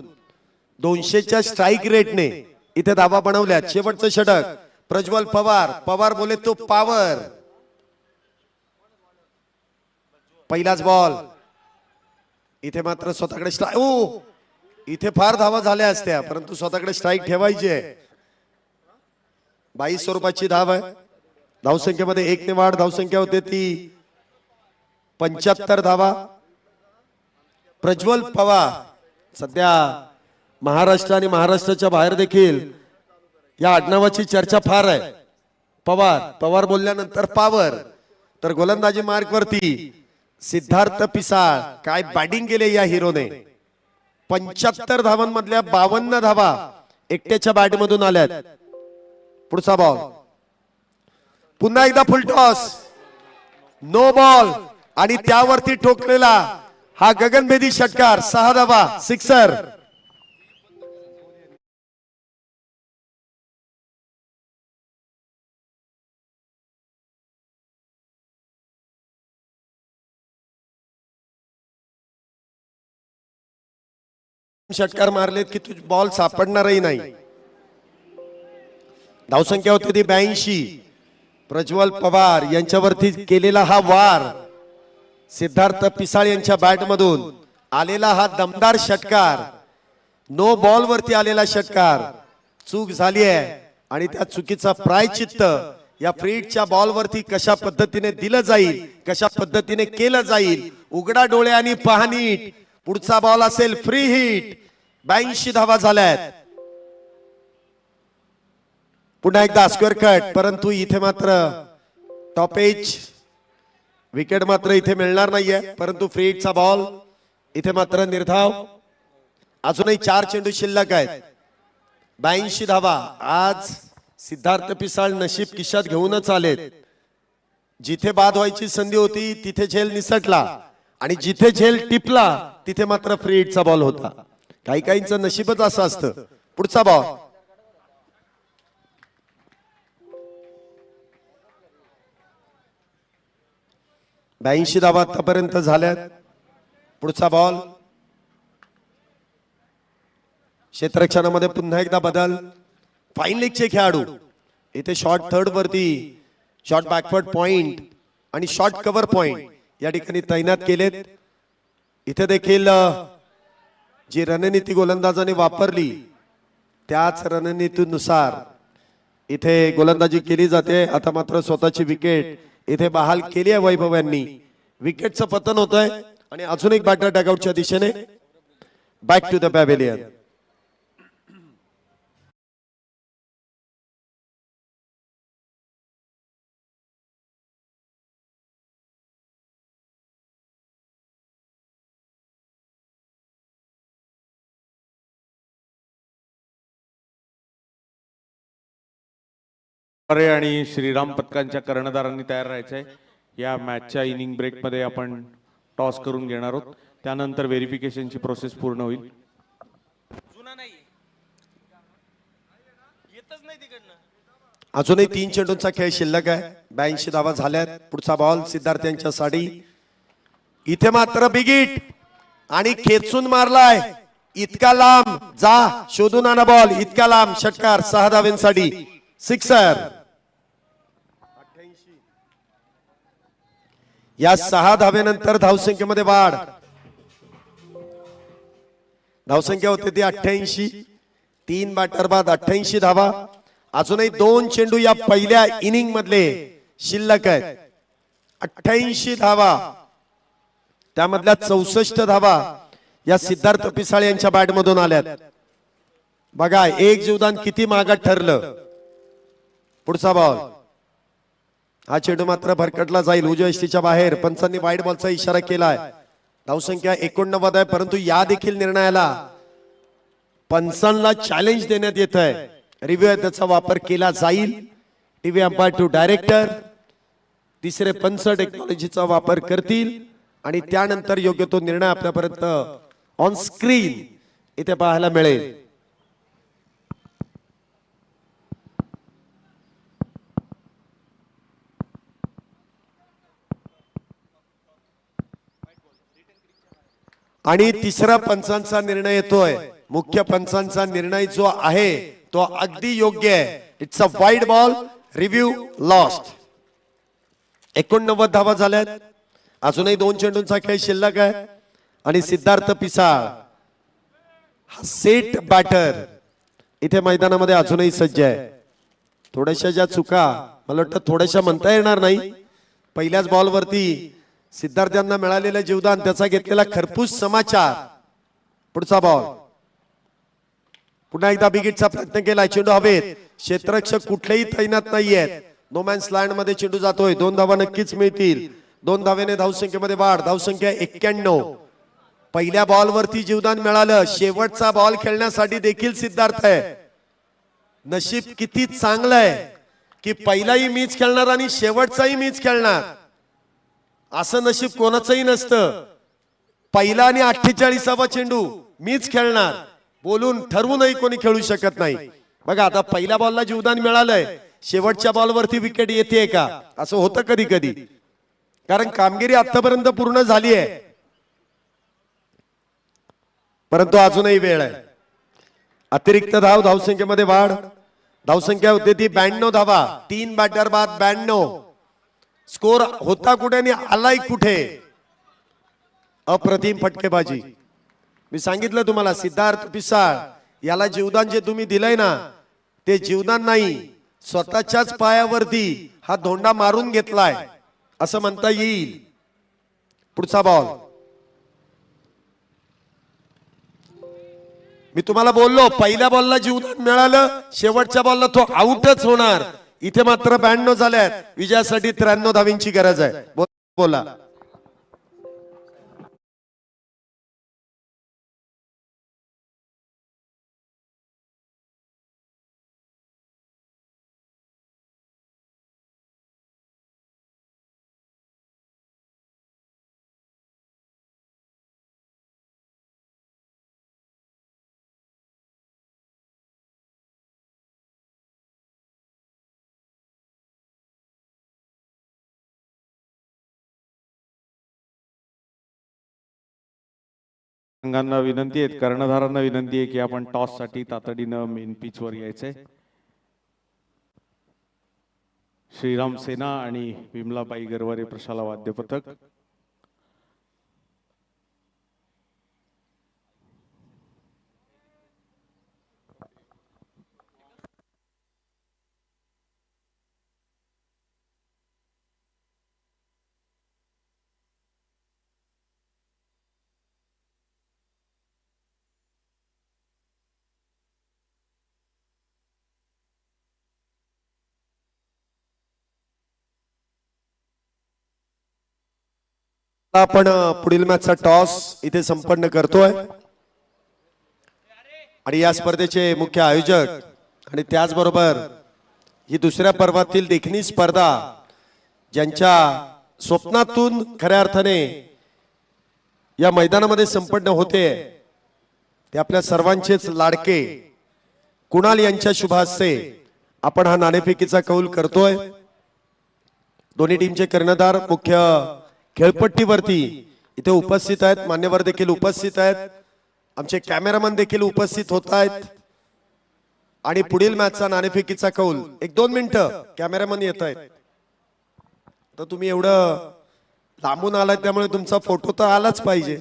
200च्या स्ट्राईक रेटने इथे धावा बनवल्या. शेवटचं षटक प्रज्वल पवार. पवार बोले तो पावर. पहिलाच बॉल इथे मात्र स्वतःकडे स्ट्राईक. ओ इथे फार धावा झाल्या असत्या, परंतु स्वतःकडे स्ट्राईक ठेवायची आहे. 22 स्वरूपाची धाव आहे. धावसंख्येमध्ये 1 ने वाढ. धावसंख्या होते ती 75 धावा. प्रज्वल पवार सध्या महाराष्ट्र आणि महाराष्ट्राच्या बाहेर देखील या आडनावाची चर्चा फार आहे. पवार पवार बोलल्यानंतर पावर. तर गोलंदाजी मार्क वरती सिद्धार्थ पिसाळ. काय बॅटिंग केले या हिरोने. 75 धावांमधल्या 52 धावा एकट्याच्या बॅट मधून आल्यात. पुढचा बॉल पुन्हा एकदा फुल टॉस. नो बॉल आणि त्यावरती ठोकलेला हा गगनभेदी षटकार. 6 धावा सिक्सर. षटकार मारलेत की तुझ बॉल सापडणारही नाही. धावसंख्या होती ती 82. प्रज्वल पवार यांच्यावरती केलेला हा वार, सिद्धार्थ पिसाळ यांच्या बॅट मधून आलेला हा दमदार षटकार, नो बॉल वरती आलेला षटकार. चूक झाली आहे आणि त्या चुकीचा प्रायचित्त या फ्रीडच्या बॉल वरती कशा पद्धतीने दिलं जाईल, कशा पद्धतीने केलं जाईल. उघडा डोळ्यांनी पहा नीट. पुढचा बॉल असेल फ्री हिट. 82 धावा झाल्यात. पुन्हा एकदा स्क्वेअर कट, परंतु इथे मात्र टॉप एज विकेट मात्र इथे मिळणार नाहीये. परंतु फ्री हिटचा बॉल इथे मात्र निर्धाव. अजूनही 4 चेंडू शिल्लक आहेत. 82 धावा. आज सिद्धार्थ पिसाळ नशीब किशात घेऊनच आलेत. जिथे बाद व्हायची संधी होती तिथे झेल निसटला आणि जिथे झेल टिपला तिथे मात्र फ्री हिटचा बॉल होता. काही काहींचं नशीबच असं असतं. पुढचा बॉल ब्याऐंशी धावा आतापर्यंत झाल्यात. पुढचा बॉल क्षेत्ररक्षणामध्ये पुन्हा एकदा बदल. फाईन लेगचे खेळाडू इथे शॉर्ट थर्ड वरती शॉर्ट बॅकवर्ड पॉइंट आणि शॉर्ट कव्हर पॉइंट या ठिकाणी तैनात केलेत. इथे देखील जी रणनीती गोलंदाजाने वापरली त्याच रणनीतीनुसार इथे गोलंदाजी केली जाते. आता मात्र स्वतःची विकेट इथे बहाल केली आहे वैभव यांनी. विकेटचं पतन होत आहे आणि अजून एक बॅटर डगआउटच्या दिशेने. Back to the pavilion. आणि श्रीराम पथकांच्या कर्णधारांनी तयार राहायचंय. या मॅचच्या इनिंग ब्रेकमध्ये आपण टॉस करून घेणार आहोत. त्यानंतर व्हेरिफिकेशनची प्रोसेस पूर्ण होईल. जुना नाही येतच नाही तिकडनं. अजूनही 3 चेंडूंचा खेळ शिल्लक आहे. 82 धावा झाल्यात. पुढचा बॉल सिद्धार्थ यांच्या साठी. इथे मात्र बिगिट आणि खेचून मारलाय. इतका लांब जा शोधून आणा बॉल. इतका लांब षटकार 6 धावांसाठी सिक्सर. या 6 धावेनंतर धावसंख्येमध्ये वाढ. धावसंख्या होते ती 88. 3 बॅटर बाद 88 धावा. अजूनही 2 चेंडू या पहिल्या इनिंग मधले शिल्लक आहेत. 88 धावा, त्यामधल्या 64 धावा या सिद्धार्थ पिसाळे यांच्या बॅट मधून आल्यात. बघा एक जीवदान किती मागात ठरलं. पुढचा बॉल. हा चेंडू मात्र भरकटला जाईल उजव्या यष्टीच्या बाहेर. पंचांनी वाईड बॉलचा इशारा केलाय. धावसंख्या 89 आहे, परंतु या देखील निर्णयाला पंचांना चॅलेंज देण्यात येत आहे. रिव्ह्यू आहे त्याचा वापर केला जाईल. टीव्ही अंपायर टू डायरेक्टर तिसरे पंच टेक्नॉलॉजीचा वापर करतील आणि त्यानंतर योग्य तो निर्णय आपल्यापर्यंत ऑन स्क्रीन इथे पाहायला मिळेल. आणि तिसरा पंचांचा निर्णय येतोय. मुख्य पंचांचा निर्णय जो आहे तो अगदी योग्य आहे. It's a wide ball. Review lost. 89 धावा झाल्यात. अजूनही 2 चेंडूंचा खेळ शिल्लक आहे आणि सिद्धार्थ पिसाळ हा सेट बॅटर इथे मैदानामध्ये अजूनही सज्ज आहे. थोड्याशा ज्या चुका मला वाटतं थोड्याशा म्हणता येणार नाही. पहिल्याच बॉलवरती सिद्धार्थांना मिळालेलं जीवदान त्याचा घेतलेला खरपूस समाचार. पुढचा बॉल. पुन्हा एकदा बिगिटचा प्रयत्न केला. चेंडू हवेत. क्षेत्ररक्षक कुठलेही तैनात नाहीयेत. नो मॅन्स लँड मध्ये चेंडू जातोय. 2 धावा नक्कीच मिळतील. 2 धावेने धावसंख्येमध्ये वाढ. धावसंख्या 91. पहिल्या बॉलवरती जीवदान मिळालं. शेवटचा बॉल खेळण्यासाठी देखील सिद्धार्थ आहे. नशीब किती चांगलं आहे की पहिलाही मीच खेळणार आणि शेवटचाही मीच खेळणार. असं नशीब कोणाचंही नसतं. पहिला आणि 48वा चेंडू मीच खेळणार बोलून ठरवूनही कोणी खेळू शकत नाही. बघा आता पहिल्या बॉलला जीवदान मिळालंय. शेवटच्या बॉलवरती विकेट येते का असं होतं कधी कधी. कारण कामगिरी आतापर्यंत पूर्ण झाली आहे, परंतु अजूनही वेळ आहे. अतिरिक्त धाव. धावसंख्येमध्ये वाढ. धावसंख्या होते ती 92 धावा. 3 बॅटर बाद 92. स्कोर होता कुठे आणि आलाय कुठे. अप्रतिम फटकेबाजी. मी सांगितलं तुम्हाला सिद्धार्थ पिसाळ याला जीवदान जे तुम्ही दिलंय ना ते जीवदान नाही, स्वतःच्याच पायावरती हा धोंडा मारून घेतलाय असं म्हणता येईल. पुढचा बॉल. मी तुम्हाला बोललो पहिल्या बॉलला जीवदान मिळालं, शेवटच्या बॉलला तो आउटच होणार. इथे मात्र 92 झाल्यात. विजयासाठी 93 धावींची गरज आहे. बोला. संघांना विनंती आहे, कर्णधारांना विनंती आहे की आपण टॉस साठी तातडीनं मेन पिच वर यायचंय. श्रीराम सेना आणि विमलाबाई गरवारे प्रशाला वाद्य पथक. आपण पुढील मॅचचा टॉस इथे संपन्न करतोय आणि या स्पर्धेचे मुख्य आयोजक आणि त्याचबरोबर ही दुसऱ्या पर्वातील देखणी स्पर्धा ज्यांच्या स्वप्नातून खऱ्या अर्थाने या मैदानामध्ये संपन्न होते ते आपल्या सर्वांचेच लाडके कुणाल यांच्या शुभ हस्ते आपण हा नाणेफेकीचा कौल करतोय। दोन्ही टीमचे कर्णधार मुख्य खेळपट्टीवरती इथे उपस्थित आहेत, मान्यवर देखील उपस्थित आहेत, आमचे कॅमेरामन देखील उपस्थित होत आहेत आणि पुढील मॅचचा नाणेफेकीचा कौल 1-2 मिनिटं कॅमेरामन येत आहेत। तर तुम्ही एवढं लांबून आलात त्यामुळे तुमचा फोटो तर आलाच पाहिजे।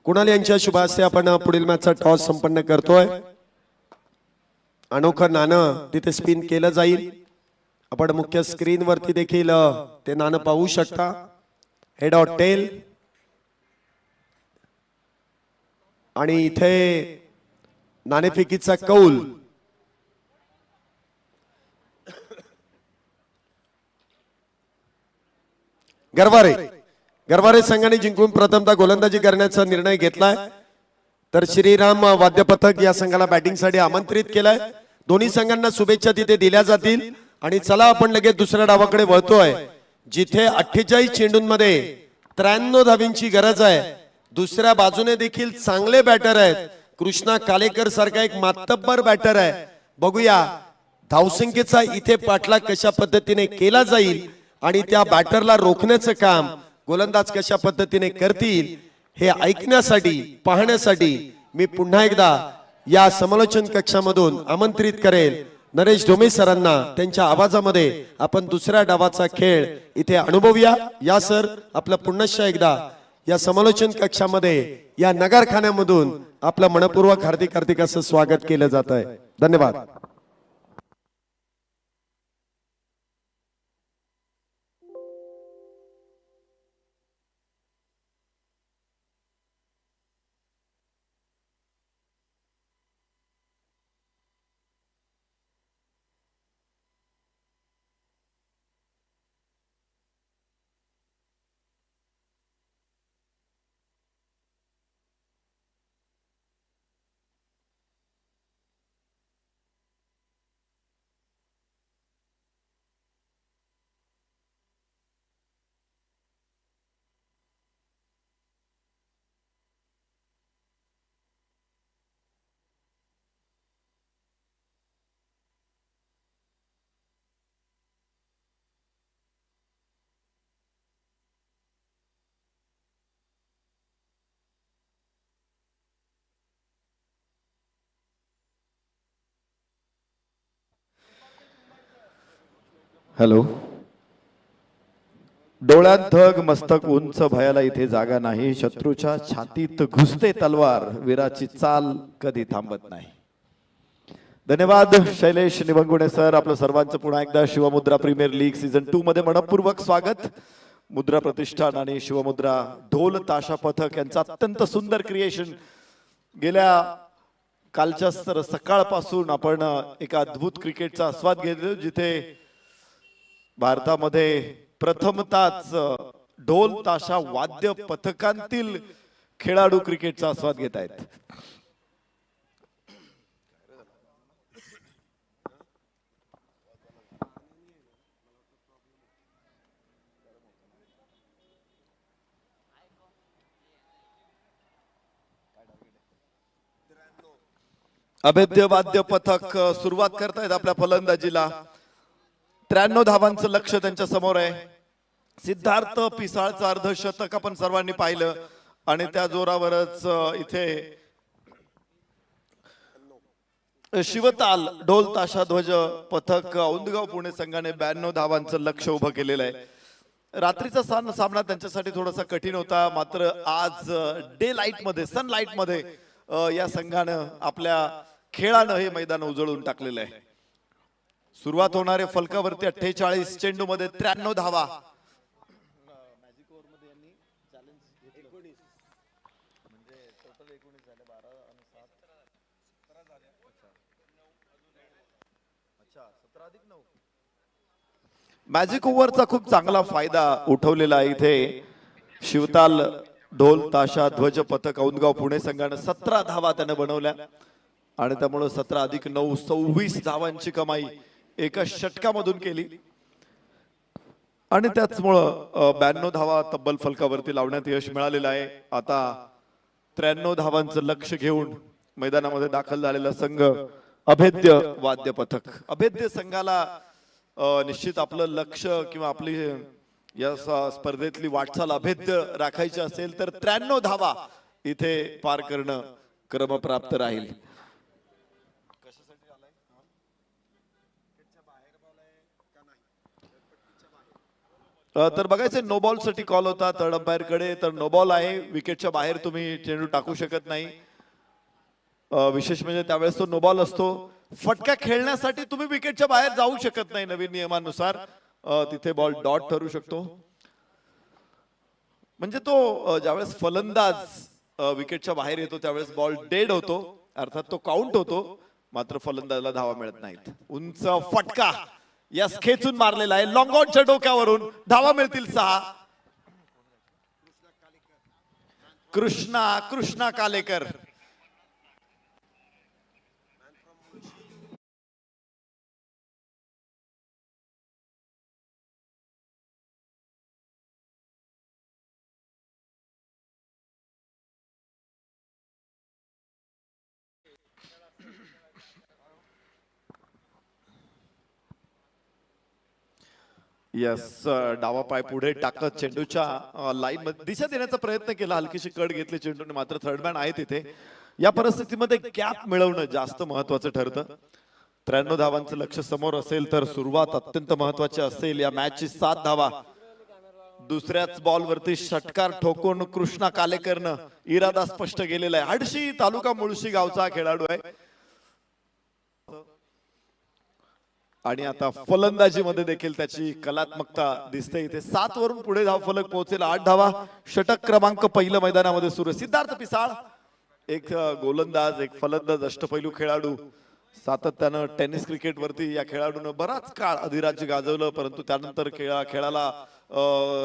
कुणाल यांच्या शुभ हस्ते आपण पुढील मॅचचा टॉस संपन्न करतोय। अनोखं नाणं तिथे स्पिन केलं जाईल, आपण मुख्य स्क्रीन वरती देखील ते नाणं पाहू शकता। हेड ऑर टेल आणि इथे नाणेफेकीचा कौल गरवारे संघाने जिंकून प्रथमतः गोलंदाजी करण्याचा निर्णय घेतलाय, तर श्रीराम वाद्य पथक या संघाला बॅटिंगसाठी आमंत्रित केलाय। दोन्ही संघांना शुभेच्छा तिथे दिल्या जातील आणि चला आपण लगेच दुसऱ्या डावाकडे वळतोय, जिथे 48 चेंडूंमध्ये 93 धावींची गरज आहे। दुसऱ्या बाजूने देखील चांगले बॅटर आहेत, कृष्णा कालेकर सारखा एक मातब्बर बॅटर आहे। बघूया धावसंख्येचा इथे पाठलाग कशा पद्धतीने केला जाईल आणि त्या बॅटरला रोखण्याचं काम गोलंदाज कशा पद्धतीने करतील हे ऐकण्यासाठी पाहण्यासाठी मी पुन्हा एकदा या समालोचन कक्षामधून आमंत्रित करेल नरेश डोमे सरांना। त्यांच्या आवाजामध्ये आपण दुसऱ्या डावाचा खेळ इथे अनुभवूया। या सर, आपलं पुन्हा एकदा या समालोचन कक्षामध्ये या नगरखान्यामधून आपलं मनपूर्वक हार्दिक हार्दिक असं स्वागत केलं जात आहे। धन्यवाद। हॅलो, डोळ्यात धग मस्तक उंच, भयाला इथे जागा नाही, शत्रूच्या छातीत घुसते तलवार, वीराची चाल कधी थांबत नाही। धन्यवाद शैलेश निबंगुणे सर, आपलं सर्वांचं पुन्हा एकदा शिवमुद्रा प्रीमियर लीग सीझन 2 मध्ये मनपूर्वक स्वागत। मुद्रा प्रतिष्ठान आणि शिवमुद्रा ढोल ताशा पथक यांचं अत्यंत सुंदर क्रिएशन गेल्या कालच्या सकाळपासून आपण एका अद्भुत क्रिकेटचा आस्वाद घेतला, जिथे भारतामध्ये प्रथमताच ढोल ताशा वाद्य पथकांतील खेळाडू क्रिकेटचा आस्वाद घेत आहेत। अभेद्य वाद्य पथक सुरुवात करतायत आपल्या फलंदाजीला। 93 धावांचं लक्ष त्यांच्या समोर आहे। सिद्धार्थ पिसाळचं अर्धशतक आपण सर्वांनी पाहिलं आणि त्या जोरावरच इथे शिवताल ढोल ताशा ध्वज पथक औंधगाव पुणे संघाने 92 धावांचं लक्ष उभं केलेलं आहे। रात्रीचा सामना त्यांच्यासाठी थोडासा कठीण होता, मात्र आज डे लाईट मध्ये सनलाईट मध्ये या संघानं आपल्या खेळानं हे मैदान उजळून टाकलेलं आहे। सुरुवात होणारे फलकावरती 48 चेंडू मध्ये 93 धावा। मॅजिक ओव्हरचा खूप चांगला फायदा उठवलेला आहे इथे शिवताल ढोल ताशा ध्वज पथक औंधगाव पुणे संघानं 17 धावा त्याने बनवल्या आणि त्यामुळे 17 अधिक 9 26 धावांची कमाई एका षटकामधून केली। आणि त्याचमुळं 92 धावा तब्बल फलकावरती लावण्यात यश मिळालेलं आहे. आता 93 धावांचं लक्ष घेऊन मैदानामध्ये दाखल झालेला संघ अभेद्य वाद्य पथक. अभेद्य संघाला निश्चित आपलं लक्ष किंवा आपली या स्पर्धेतली वाटचाल अभेद्य राखायची असेल तर 93 धावा इथे पार करणं क्रमप्राप्त राहील. तर बघायचं नो बॉल साठी कॉल होता थर्ड अंपायर कडे, तर नो बॉल आहे. विकेटच्या बाहेर तुम्ही चेंडू टाकू शकत नाही. विशेष म्हणजे त्यावेळेस तो नो बॉल असतो. फटका खेळण्यासाठी तुम्ही विकेटच्या बाहेर जाऊ शकत नाही नवीन नियमानुसार. तिथे बॉल डॉट ठरू शकतो. म्हणजे तो ज्यावेळेस फलंदाज विकेटच्या बाहेर येतो त्यावेळेस बॉल डेड होतो, अर्थात तो काउंट होतो, मात्र फलंदाजाला धावा मिळत नाहीत. उंच फटका यस खेचून मारलेला आहे लॉंग ऑनच्या डोक्यावरून. धावा मिळतील 6. कृष्णा कालेकर. यस डावा पाय पुढे टाकत चेंडूच्या लाईन मध्ये दिशा देण्याचा प्रयत्न केला. हलकीशी कड घेतली चेंडूने, मात्र थर्ड मॅन आहे तिथे. या परिस्थितीमध्ये गॅप मिळवणं जास्त महत्वाचं ठरतं. 93 धावांचं लक्ष समोर असेल तर सुरुवात अत्यंत महत्वाची असेल. या मॅचची 7 धावा दुसऱ्याच बॉल वरती षटकार ठोकून कृष्णा कालेकरनं इरादा स्पष्ट केलेला आहे. हडशी तालुका मुळशी गावचा खेळाडू आहे. आणि आता फलंदाजीमध्ये देखील त्याची कलात्मकता दिसते. इथे 7 वरून पुढे धाव फलक पोहोचेल. 8 धावा. षटक क्रमांक पहिलं मैदानामध्ये सुरू. सिद्धार्थ पिसाळ एक गोलंदाज, एक फलंदाज, अष्टपैलू खेळाडू. सातत्यानं टेनिस क्रिकेट वरती या खेळाडूनं बराच काळ अधिराज्य गाजवलं, परंतु त्यानंतर खेळाला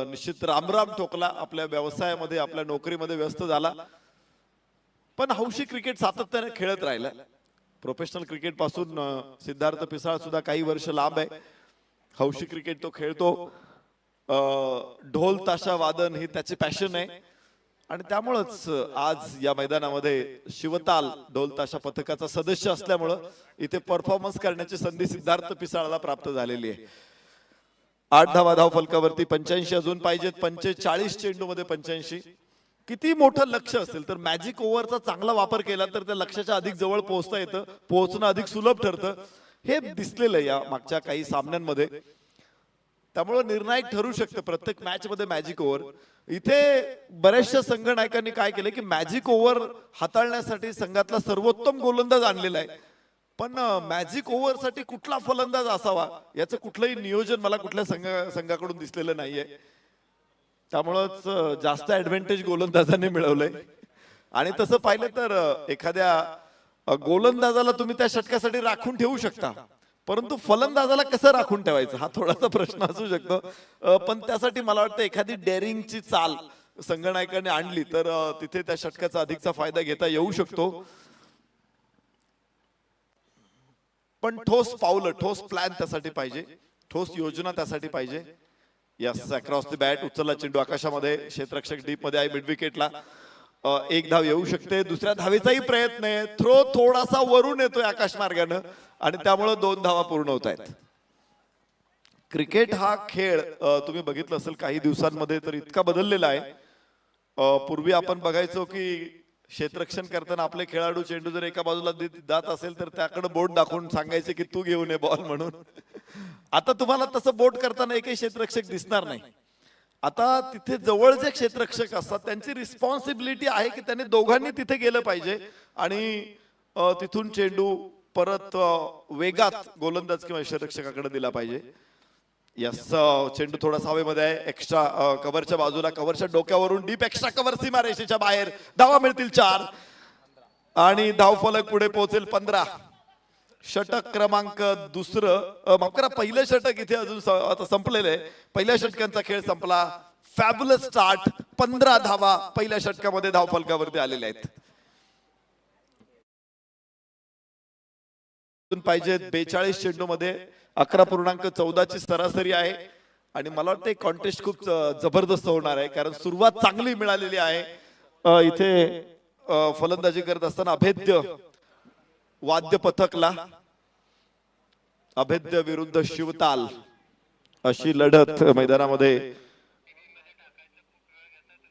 निश्चित रामराम ठोकला. आपल्या व्यवसायामध्ये, आपल्या नोकरीमध्ये व्यस्त झाला, पण हौशी क्रिकेट सातत्याने खेळत राहिला. प्रोफेशनल क्रिकेट पासून सिद्धार्थ पिसाळ सुद्धा काही वर्ष लांब आहे. हौशी क्रिकेट तो खेळतो. ढोल ताशा वादन ही त्याची पॅशन आहे आणि त्यामुळेच आज या मैदानामध्ये शिवताल ढोल ताशा पथकाचा सदस्य असल्यामुळं इथे परफॉर्मन्स करण्याची संधी सिद्धार्थ पिसाळला प्राप्त झालेली आहे. 8 धावा धाव फलकावरती. 85 अजून पाहिजेत. 45 चेंडू मध्ये 85. किती मोठं लक्ष असेल तर मॅजिक ओव्हरचा चांगला वापर केला तर त्या लक्ष्याच्या अधिक जवळ पोहोचता येतं, पोहोचणं अधिक सुलभ ठरतं. हे दिसलेलं आहे या मागच्या काही सामन्यांमध्ये. त्यामुळे निर्णायक ठरू शकतं प्रत्येक मॅच मध्ये मॅजिक ओव्हर. इथे बऱ्याचशा संघनायकांनी काय केलं की मॅजिक ओव्हर हाताळण्यासाठी संघातला सर्वोत्तम गोलंदाज आणलेला आहे, पण मॅजिक ओव्हर साठी कुठला फलंदाज असावा याचं कुठलंही नियोजन मला कुठल्या संघाकडून दिसलेलं नाहीये. त्यामुळंच जास्त ऍडव्हान्टेज गोलंदाजाने मिळवलंय. आणि तसं पाहिलं तर एखाद्या गोलंदाजाला तुम्ही त्या षटकासाठी राखून ठेवू शकता, परंतु फलंदाजाला कसं राखून ठेवायचं हा थोडासा प्रश्न असू शकतो. पण त्यासाठी मला वाटतं एखादी डेअरिंगची चाल संघनायकाने आणली तर तिथे त्या षटकाचा अधिकचा फायदा घेता येऊ शकतो. पण ठोस पावलं, ठोस प्लॅन त्यासाठी पाहिजे, ठोस योजना त्यासाठी पाहिजे. Yes across the bat. उचलला चेंडू आकाशामध्ये. क्षेत्ररक्षक डीप मध्ये आहे. मिड विकेटला 1 धाव येऊ शकते. दुसऱ्या धावेचाही प्रयत्न आहे. थ्रो थोडासा वरून येतोय आकाश मार्गानं आणि त्यामुळे 2 धावा पूर्ण होत आहेत. क्रिकेट हा खेळ तुम्ही बघितलं असेल काही दिवसांमध्ये तर इतका बदललेला आहे. पूर्वी आपण बघायचो की क्षेत्ररक्षण करताना आपले खेळाडू चेंडू जर एका बाजूला जात असेल तर त्याकडे बोट दाखवून सांगायचे की तू घेऊन ये बॉल म्हणून. आता तुम्हाला तसं बोट करताना एकही क्षेत्ररक्षक दिसणार नाही. आता तिथे जवळ जे क्षेत्ररक्षक असतात त्यांची रिस्पॉन्सिबिलिटी आहे की त्यांनी दोघांनी तिथे गेलं पाहिजे आणि तिथून चेंडू परत वेगात गोलंदाज किंवा क्षेत्ररक्षकाकडे दिला पाहिजे. यस चेंडू थोडासा हवेमध्ये आहे. एक्स्ट्रा कव्हरच्या बाजूला, कव्हरच्या डोक्यावरून डीप एक्स्ट्रा कव्हर सीमारेषेच्या बाहेर. धावा मिळतील 4 आणि धाव फलक पुढे पोहोचेल 15. षटक क्रमांक दुसरं माफ करा पहिलं षटक इथे अजून आता संपलेलं आहे. पहिल्या षटकांचा खेळ संपला. Fabulous start. 15 धावा पहिल्या षटकामध्ये धाव फलकावरती आलेल्या आहेत. पाहिजे 42 चेंडू मध्ये 11.14 ची सरासरी आहे. आणि मला वाटतं कॉन्टेस्ट खूप जबरदस्त होणार आहे, कारण सुरुवात चांगली मिळालेली आहे. इथे फलंदाजी करत असताना अभेद्य वाद्य पथकला अभेद्य विरुद्ध शिवताल अशी लढत मैदानामध्ये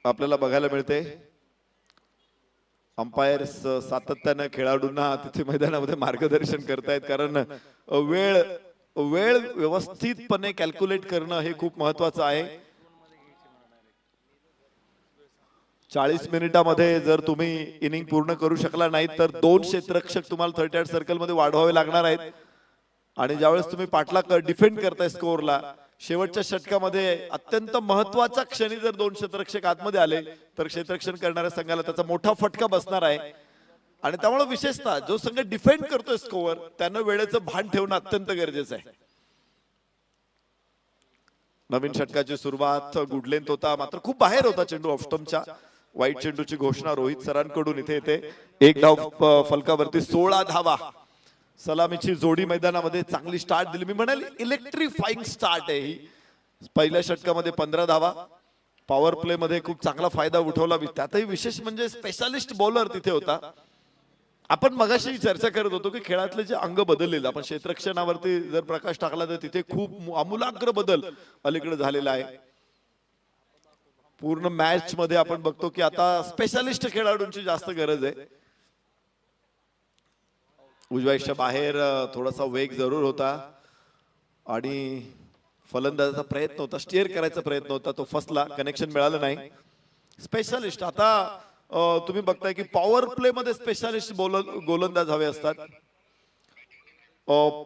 आपल्याला बघायला मिळते. अंपायर्स सातत्यानं खेळाडूंना तिथे मैदानामध्ये मार्गदर्शन करतायत, कारण वेळ वेळ व्यवस्थितपणे कॅल्क्युलेट करणं हे खूप महत्वाचं आहे. 40 मिनिटामध्ये जर तुम्ही इनिंग पूर्ण करू शकला नाही तर 2 क्षेत्ररक्षक तुम्हाला 38 सर्कल मध्ये वाढवावे लागणार आहेत. आणि ज्यावेळेस तुम्ही पाठला डिफेंड करताय स्कोअरला, शेवटच्या षटकामध्ये अत्यंत महत्वाच्या क्षणी जर 2 क्षेत्ररक्षक आतमध्ये आले तर क्षेत्ररक्षण करणाऱ्या संघाला त्याचा मोठा फटका बसणार आहे. आणि त्यामुळे विशेषतः जो संघ डिफेंड करतोय स्कोअर त्यानं वेळेचं भान ठेवणं अत्यंत गरजेचं आहे. नवीन षटकाची सुरुवात गुड लेंथ होता, मात्र खूप बाहेर होता चेंडू ऑफस्टम्पच्या. वाईट चेंडूची घोषणा रोहित सरांकडून इथे येते. 1 धाव फलकावरती 16 धावा. सलामीची जोडी मैदानामध्ये चांगली स्टार्ट दिली, मी म्हणाल इलेक्ट्रिफाईंग स्टार्ट आहे ही. पहिल्या षटकामध्ये 15 धावा. पॉवर प्ले मध्ये खूप चांगला फायदा उठवला. त्यातही विशेष म्हणजे स्पेशालिस्ट बॉलर तिथे होता. आपण मगाशी चर्चा करत होतो की खेळातले जे अंग बदललेलं, आपण क्षेत्ररक्षणावरती जर प्रकाश टाकला तर तिथे खूप आमूलाग्र बदल अलीकडे झालेला आहे. पूर्ण मॅच मध्ये आपण बघतो की आता स्पेशालिस्ट खेळाडूंची जास्त गरज आहे. उजव्याच्या बाहेर थोडासा वेग जरूर होता आणि फलंदाजाचा प्रयत्न होता, स्टिअर करायचा प्रयत्न होता, तो फसला, कनेक्शन मिळालं नाही. स्पेशालिस्ट आता तुम्ही बघताय की पॉवर प्ले मध्ये स्पेशालिस्ट गोलंदाज हवे असतात.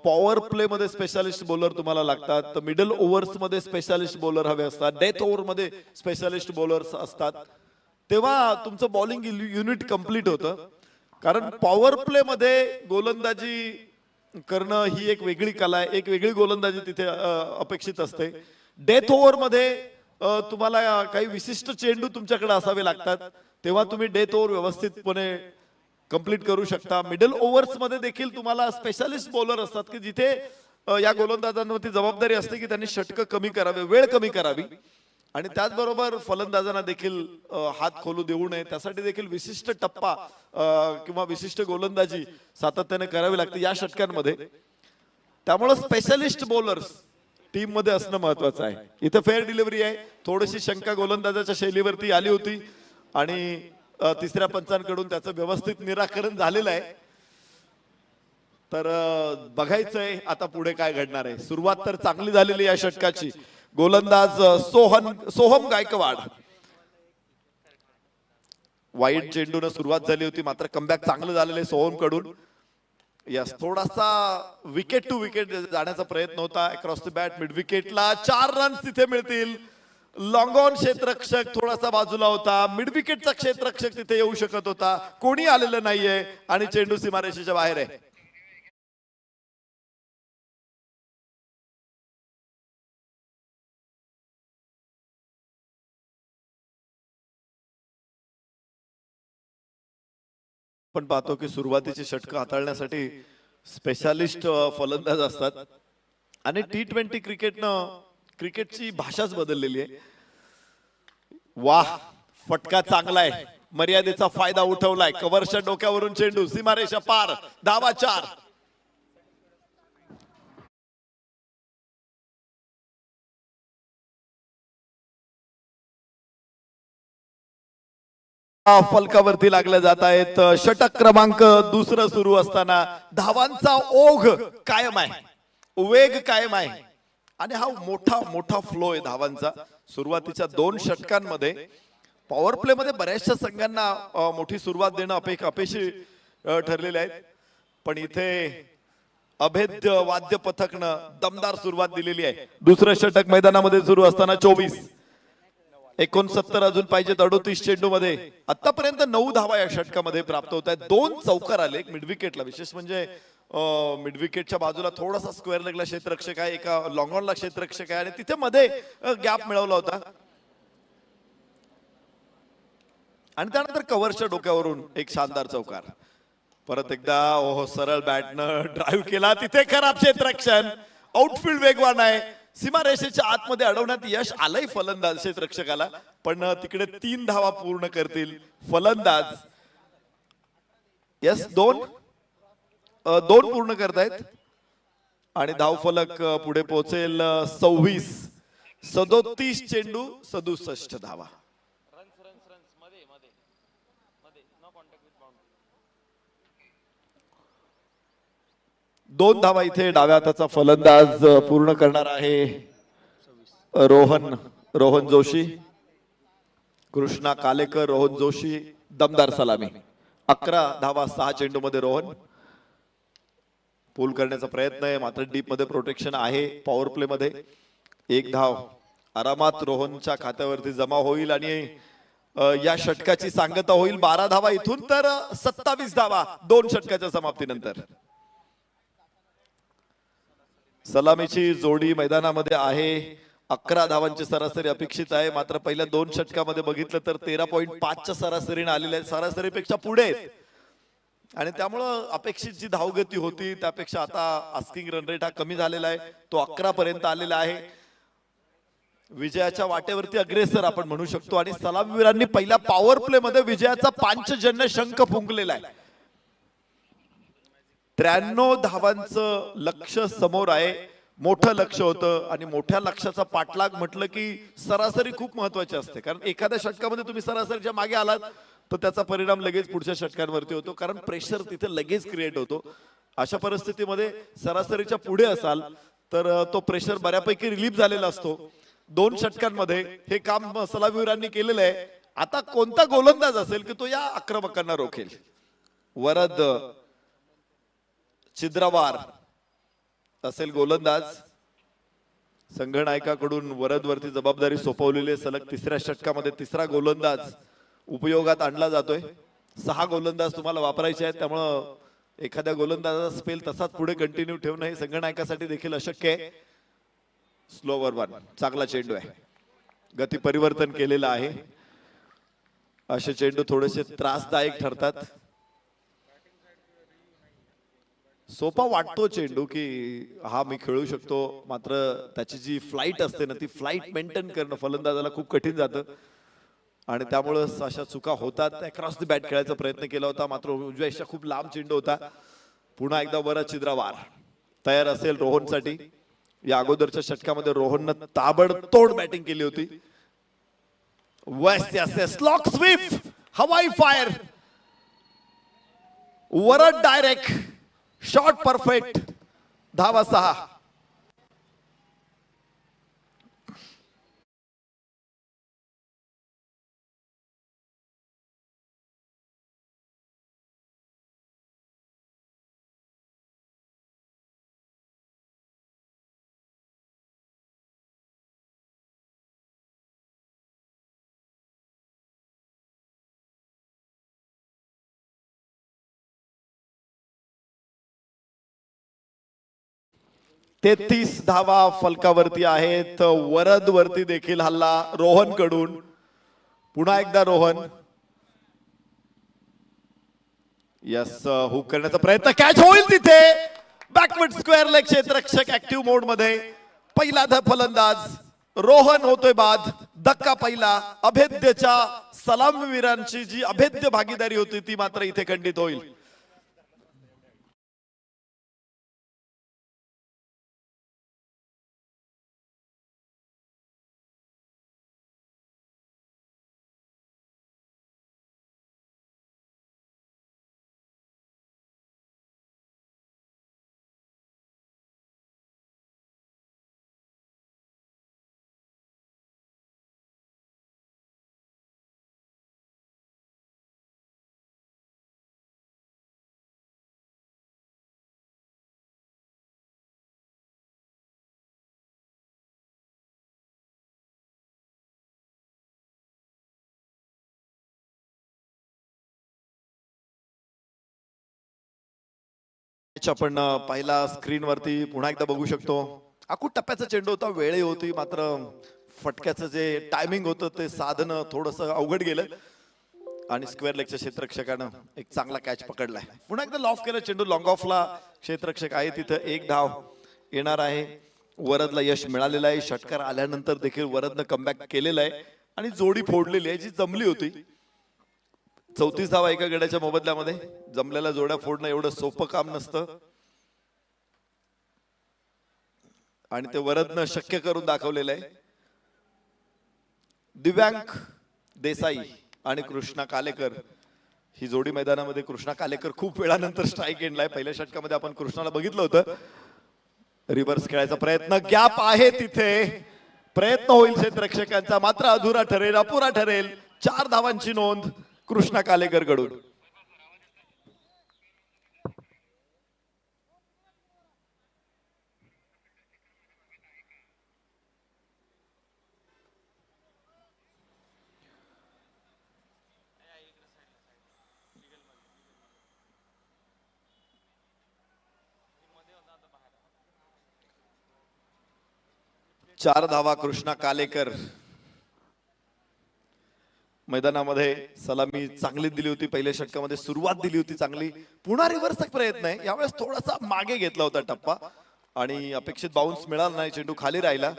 पॉवर प्ले मध्ये स्पेशालिस्ट बॉलर तुम्हाला लागतात. तर मिडल ओव्हर्स मध्ये स्पेशालिस्ट बॉलर हवे असतात. डेथ ओव्हर मध्ये स्पेशालिस्ट बॉलर्स असतात. तेव्हा तुमचं बॉलिंग युनिट कंप्लीट होतं. कारण पॉवर प्ले मध्ये गोलंदाजी करणं ही एक वेगळी कला आहे, एक वेगळी गोलंदाजी तिथे अपेक्षित असते. डेथ ओव्हर मध्ये तुम्हाला काही विशिष्ट चेंडू तुमच्याकडे असावे लागतात, तेव्हा तुम्ही डेथ ओव्हर व्यवस्थितपणे कंप्लीट करू शकता. मिडल ओव्हर्स मध्ये देखील तुम्हाला स्पेशालिस्ट बॉलर असतात की जिथे या गोलंदाजांवरती जबाबदारी असते की त्यांनी षटकं कमी करावे, वेळ कमी करावी. आणि त्याचबरोबर फलंदाजांना देखील हात खोलू देऊ नये, त्यासाठी देखील विशिष्ट टप्पा किंवा विशिष्ट गोलंदाजी सातत्याने करावी लागते या षटकांमध्ये. त्यामुळे स्पेशालिस्ट बॉलर्स टीम मध्ये असणं महत्वाचं आहे. इथं फेअर डिलिव्हरी आहे. थोडीशी शंका गोलंदाजाच्या शैलीवरती आली होती आणि तिसऱ्या पंचांकडून त्याचं व्यवस्थित निराकरण झालेलं आहे. तर बघायचंय आता पुढे काय घडणार आहे. सुरुवात तर चांगली झालेली या षटकाची. गोलंदाज सोहम गायकवाड. वाईट चेंडून सुरुवात झाली होती, मात्र कमबॅक चांगलं झालेलं आहे सोहम कडून. यस, थोडासा विकेट टू विकेट जाण्याचा प्रयत्न होता. अक्रॉस द बॅट मिड विकेटला 4 रन्स तिथे मिळतील. लॉंग ऑन क्षेत्ररक्षक थोडासा बाजूला होता. मिड विकेटचा क्षेत्ररक्षक तिथे येऊ शकत होता, कोणी आलेलं नाहीये आणि चेंडू सीमारेषेच्या बाहेर आहे. पण पाहतो की सुरुवातीची षटकं हाताळण्यासाठी स्पेशालिस्ट फलंदाज असतात आणि T20 क्रिकेटची भाषाच बदललेली आहे. वाह, फटका चांगला आहे, मर्यादेचा फायदा उठवलाय. कव्हरच्या डोक्यावरून चेंडू सीमारेषा पार. धावा 4. फलकावरती लागल्या जात आहेत. षटक क्रमांक 2 सुरू असताना धावांचा ओघ कायम आहे, वेग कायम आहे आणि हा मोठा मोठा फ्लो आहे धावांचा. सुरुवातीच्या 2 षटकांमध्ये पॉवर प्ले मध्ये बऱ्याचशा संघांना मोठी सुरुवात देणं अपेक्षित ठरलेले आहेत, पण इथे अभेद्य वाद्य पथकनं दमदार सुरुवात दिलेली आहे. दुसरं षटक मैदानामध्ये सुरू असताना 24. 69 अजून पाहिजेत 38 चेंडू मध्ये. आतापर्यंत 9 धावा या षटकामध्ये प्राप्त होत आहेत. 2 चौकार आले, एक मिड विकेटला. विशेष म्हणजे मिड विकेटच्या बाजूला थोडासा स्क्वेअर लेगला क्षेत्ररक्षक आहे, एका लॉंग ऑनला क्षेत्ररक्षक आहे आणि तिथे मध्ये गॅप मिळवला होता. आणि त्यानंतर कव्हरच्या डोक्यावरून एक शानदार चौकार. परत एकदा सरळ बॅटनं ड्राईव्ह केला, तिथे खराब क्षेत्ररक्षण. आउटफील्ड वेगवान आहे, सीमारेषेच्या आतमध्ये अडवण्यात यश आलंय फलंदाज क्षेत्ररक्षकाला, पण तिकडे 3 धावा पूर्ण करतील फलंदाज. यस, दोन पूर्ण करतायत आणि धावफलक पुढे पोहोचेल 26. 37 चेंडू 67 धावा. दोन धावा इथे डाव्या हाताचा फलंदाज पूर्ण करणार आहे रोहन जोशी. कृष्णा कालेकर, रोहन जोशी, दमदार सलामी. 11 धावा 6 चेंडू मध्ये रोहन. पूल करण्याचा प्रयत्न आहे, मात्र डीप मध्ये प्रोटेक्शन आहे. पॉवर प्ले मध्ये 1 धाव आरामात रोहनच्या खात्यावरती जमा होईल आणि या षटकाची सांगता होईल 12 धावा इथून तर 27 धावा 2 षटकाच्या समाप्तीनंतर. सलामीची जोडी मैदानामध्ये आहे. 11 धावांची सरासरी अपेक्षित आहे, मात्र पहिल्या 2 षटकामध्ये बघितलं तर 13.5च्या सरासरीने आलेल्या आहेत, सरासरीपेक्षा पुढे आहेत. आणि त्यामुळं अपेक्षित जी धावगती होती त्यापेक्षा आता आस्किंग रन रेट हा कमी झालेला आहे, तो 11 पर्यंत आलेला आहे. विजयाच्या वाटेवरती अग्रेसर आपण म्हणू शकतो. आणि सलामीवीरांनी पहिल्या पॉवर प्ले मध्ये विजयाचा पांचजन्य शंख फुंकलेला आहे. 93 धावांचं लक्ष समोर आहे. मोठं लक्ष होतं आणि मोठ्या लक्ष्याचा पाठलाग म्हटलं की सरासरी खूप महत्वाची असते, कारण एखाद्या षटकामध्ये तुम्ही सरासरीच्या मागे आलात तर त्याचा परिणाम लगेच पुढच्या षटकांवरती होतो, कारण प्रेशर तिथे लगेच क्रिएट होतो. अशा परिस्थितीमध्ये सरासरीच्या पुढे असाल तर तो प्रेशर बऱ्यापैकी रिलीफ झालेला असतो. 2 षटकांमध्ये हे काम सलामीवीरांनी केलेलं आहे. आता कोणता गोलंदाज असेल की तो या आक्रमकांना रोखेल? वरद छिद्रवार असेल गोलंदाज. संघनायकाकडून वरदवरती जबाबदारी सोपवलेली आहे. सलग 3ऱ्या षटकामध्ये 3रा गोलंदाज उपयोगात आणला जातोय. 6 गोलंदाज तुम्हाला वापरायचे आहेत, त्यामुळं एखाद्या गोलंदाजाचा स्पेल तसाच पुढे कंटिन्यू ठेवणं हे संघनायकासाठी देखील अशक्य आहे. स्लोवर वन, चांगला चेंडू आहे, गती परिवर्तन केलेलं आहे. असे चेंडू थोडेसे त्रासदायक ठरतात. सोपा वाटतो चेंडू की हा मी खेळू शकतो, मात्र त्याची जी फ्लाईट असते ना ती फ्लाईट मेंटेन करणं फलंदाजाला खूप कठीण जातं आणि त्यामुळं अशा चुका होतात. अक्रॉस द बॅट खेळायचा प्रयत्न केला होता, मात्र उजव्या खूप लांब चेंडू होता. पुन्हा एकदा वरद छिद्रवार तयार असेल रोहनसाठी. या अगोदरच्या षटकामध्ये रोहननं ताबडतोड बॅटिंग केली होती. स्लॉक स्वीप, हवाई fire, Varad direct shot perfect. धावा 6. तेहतीस धावा फलकावरती आहेत. वरद वरती देखील हल्ला रोहन कडून. पुन्हा एकदा रोहन. यस, हुक करण्याचा प्रयत्न, कॅच होईल तिथे. Backward square leg. क्षेत्ररक्षक ऍक्टिव्ह मोड मध्ये. पहिला फलंदाज रोहन होतोय बाद. धक्का पहिला. अभेद्यच्या सलामीवीरांची जी अभेद्य भागीदारी होती ती मात्र इथे खंडित होईल. आपण पहिला स्क्रीन वरती पुन्हा एकदा बघू शकतो. अकूट टप्प्याचा चेंडू होता, वेळही होती, मात्र फटक्याचं जे टायमिंग होतं ते साधनं थोडंसं अवघड गेलं आणि स्क्वेअर लेगच्या क्षेत्ररक्षकानं एक चांगला कॅच पकडलाय. पुन्हा एकदा लॉफ केलं चेंडू. लॉंग ऑफला क्षेत्ररक्षक आहे तिथं. 1 धाव येणार आहे. वरदला यश मिळालेलं आहे. षटकार आल्यानंतर देखील वरदनं कमबॅक केलेलं आहे आणि जोडी फोडलेली आहे जी जमली होती. 34 धावा एका गड्याच्या मोबदल्यामध्ये. जमलेल्या जोड्या फोडणं एवढं सोपं काम नसतं आणि ते वरदनं शक्य करून दाखवलेलं आहे. दिव्यांक देसाई आणि कृष्णा कालेकर ही जोडी मैदानामध्ये. कृष्णा कालेकर खूप वेळानंतर स्ट्राईक एंडलाय. पहिल्या षटकामध्ये आपण कृष्णाला बघितलं होतं. रिव्हर्स खेळायचा प्रयत्न, गॅप आहे तिथे, प्रयत्न होईल क्षेत्ररक्षकांचा, मात्र अधुरा ठरेल, अपुरा ठरेल. 4 धावांची नोंद कृष्णा कालेकर कडून. चार धावा कृष्णा कालेकर. मैदानामध्ये सलामी चांगली दिली होती. पहिल्या षटकामध्ये सुरुवात दिली होती चांगली. पुन्हा रिव्हर्सचा प्रयत्न आहे. यावेळेस थोडासा मागे घेतला होता टप्पा आणि अपेक्षित बाउन्स मिळाला नाही. चेंडू खाली राहिला.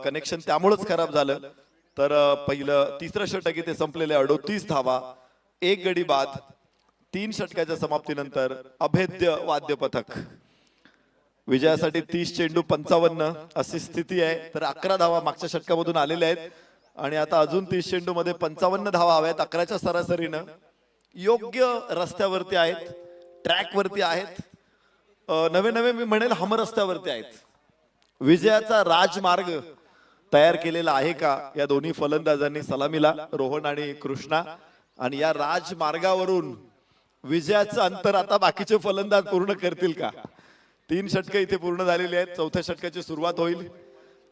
कनेक्शन त्यामुळेच खराब झालं. तर पहिलं तिसरं षटक इथे संपलेले 38 धावा, 1 गडी बाद. 3 षटकाच्या समाप्तीनंतर अभेद्य वाद्य पथक. विजयासाठी 30 चेंडू 55 अशी स्थिती आहे. तर 11 धावा मागच्या षटकामधून आलेल्या आहेत आणि आता अजून 30 चेंडू मध्ये 55 धावा हव्यात. 11च्या सरासरीनं योग्य रस्त्यावरती आहेत, ट्रॅक वरती आहेत, नवे नवे मी म्हणेल हम रस्त्यावरती आहेत. विजयाचा राजमार्ग तयार केलेला आहे का या दोन्ही फलंदाजांनी सलामीला, रोहन आणि कृष्णा. आणि या राजमार्गावरून विजयाचं अंतर आता बाकीचे फलंदाज पूर्ण करतील का? 3 षटकं इथे पूर्ण झालेली आहेत. 4थ्या षटकाची सुरुवात होईल.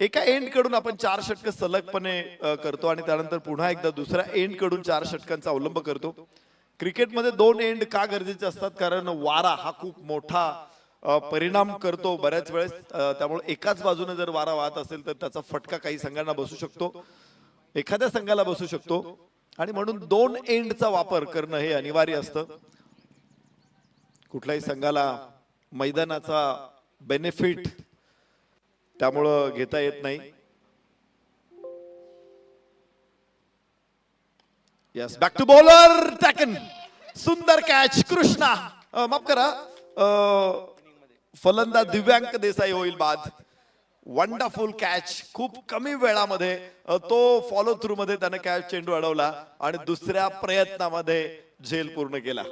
एका एंड कडून आपण 4 षटक सलगपणे करतो आणि त्यानंतर पुन्हा एकदा दुसऱ्या एंड कडून 4 षटकांचा अवलंब करतो. क्रिकेटमध्ये 2 एंड का गरजेचे असतात? कारण वारा हा खूप मोठा परिणाम करतो बऱ्याच वेळेस. त्यामुळे एकाच बाजूने जर वारा वाहत असेल तर त्याचा फटका काही संघांना बसू शकतो, एखाद्या संघाला बसू शकतो आणि म्हणून 2 एंडचा वापर करणं हे अनिवार्य असतं. कुठल्याही संघाला मैदानाचा बेनिफिट त्यामुळं घेता येत नाही. Yes, back to bowler taken. सुंदर कॅच कृष्णा, माफ करा, फलंदाज दिव्यांक देसाई होईल बाद. Wonderful catch. खूप कमी वेळामध्ये तो फॉलो थ्रू मध्ये त्याने कॅच चेंडू अडवला आणि दुसऱ्या प्रयत्नामध्ये झेल पूर्ण केला.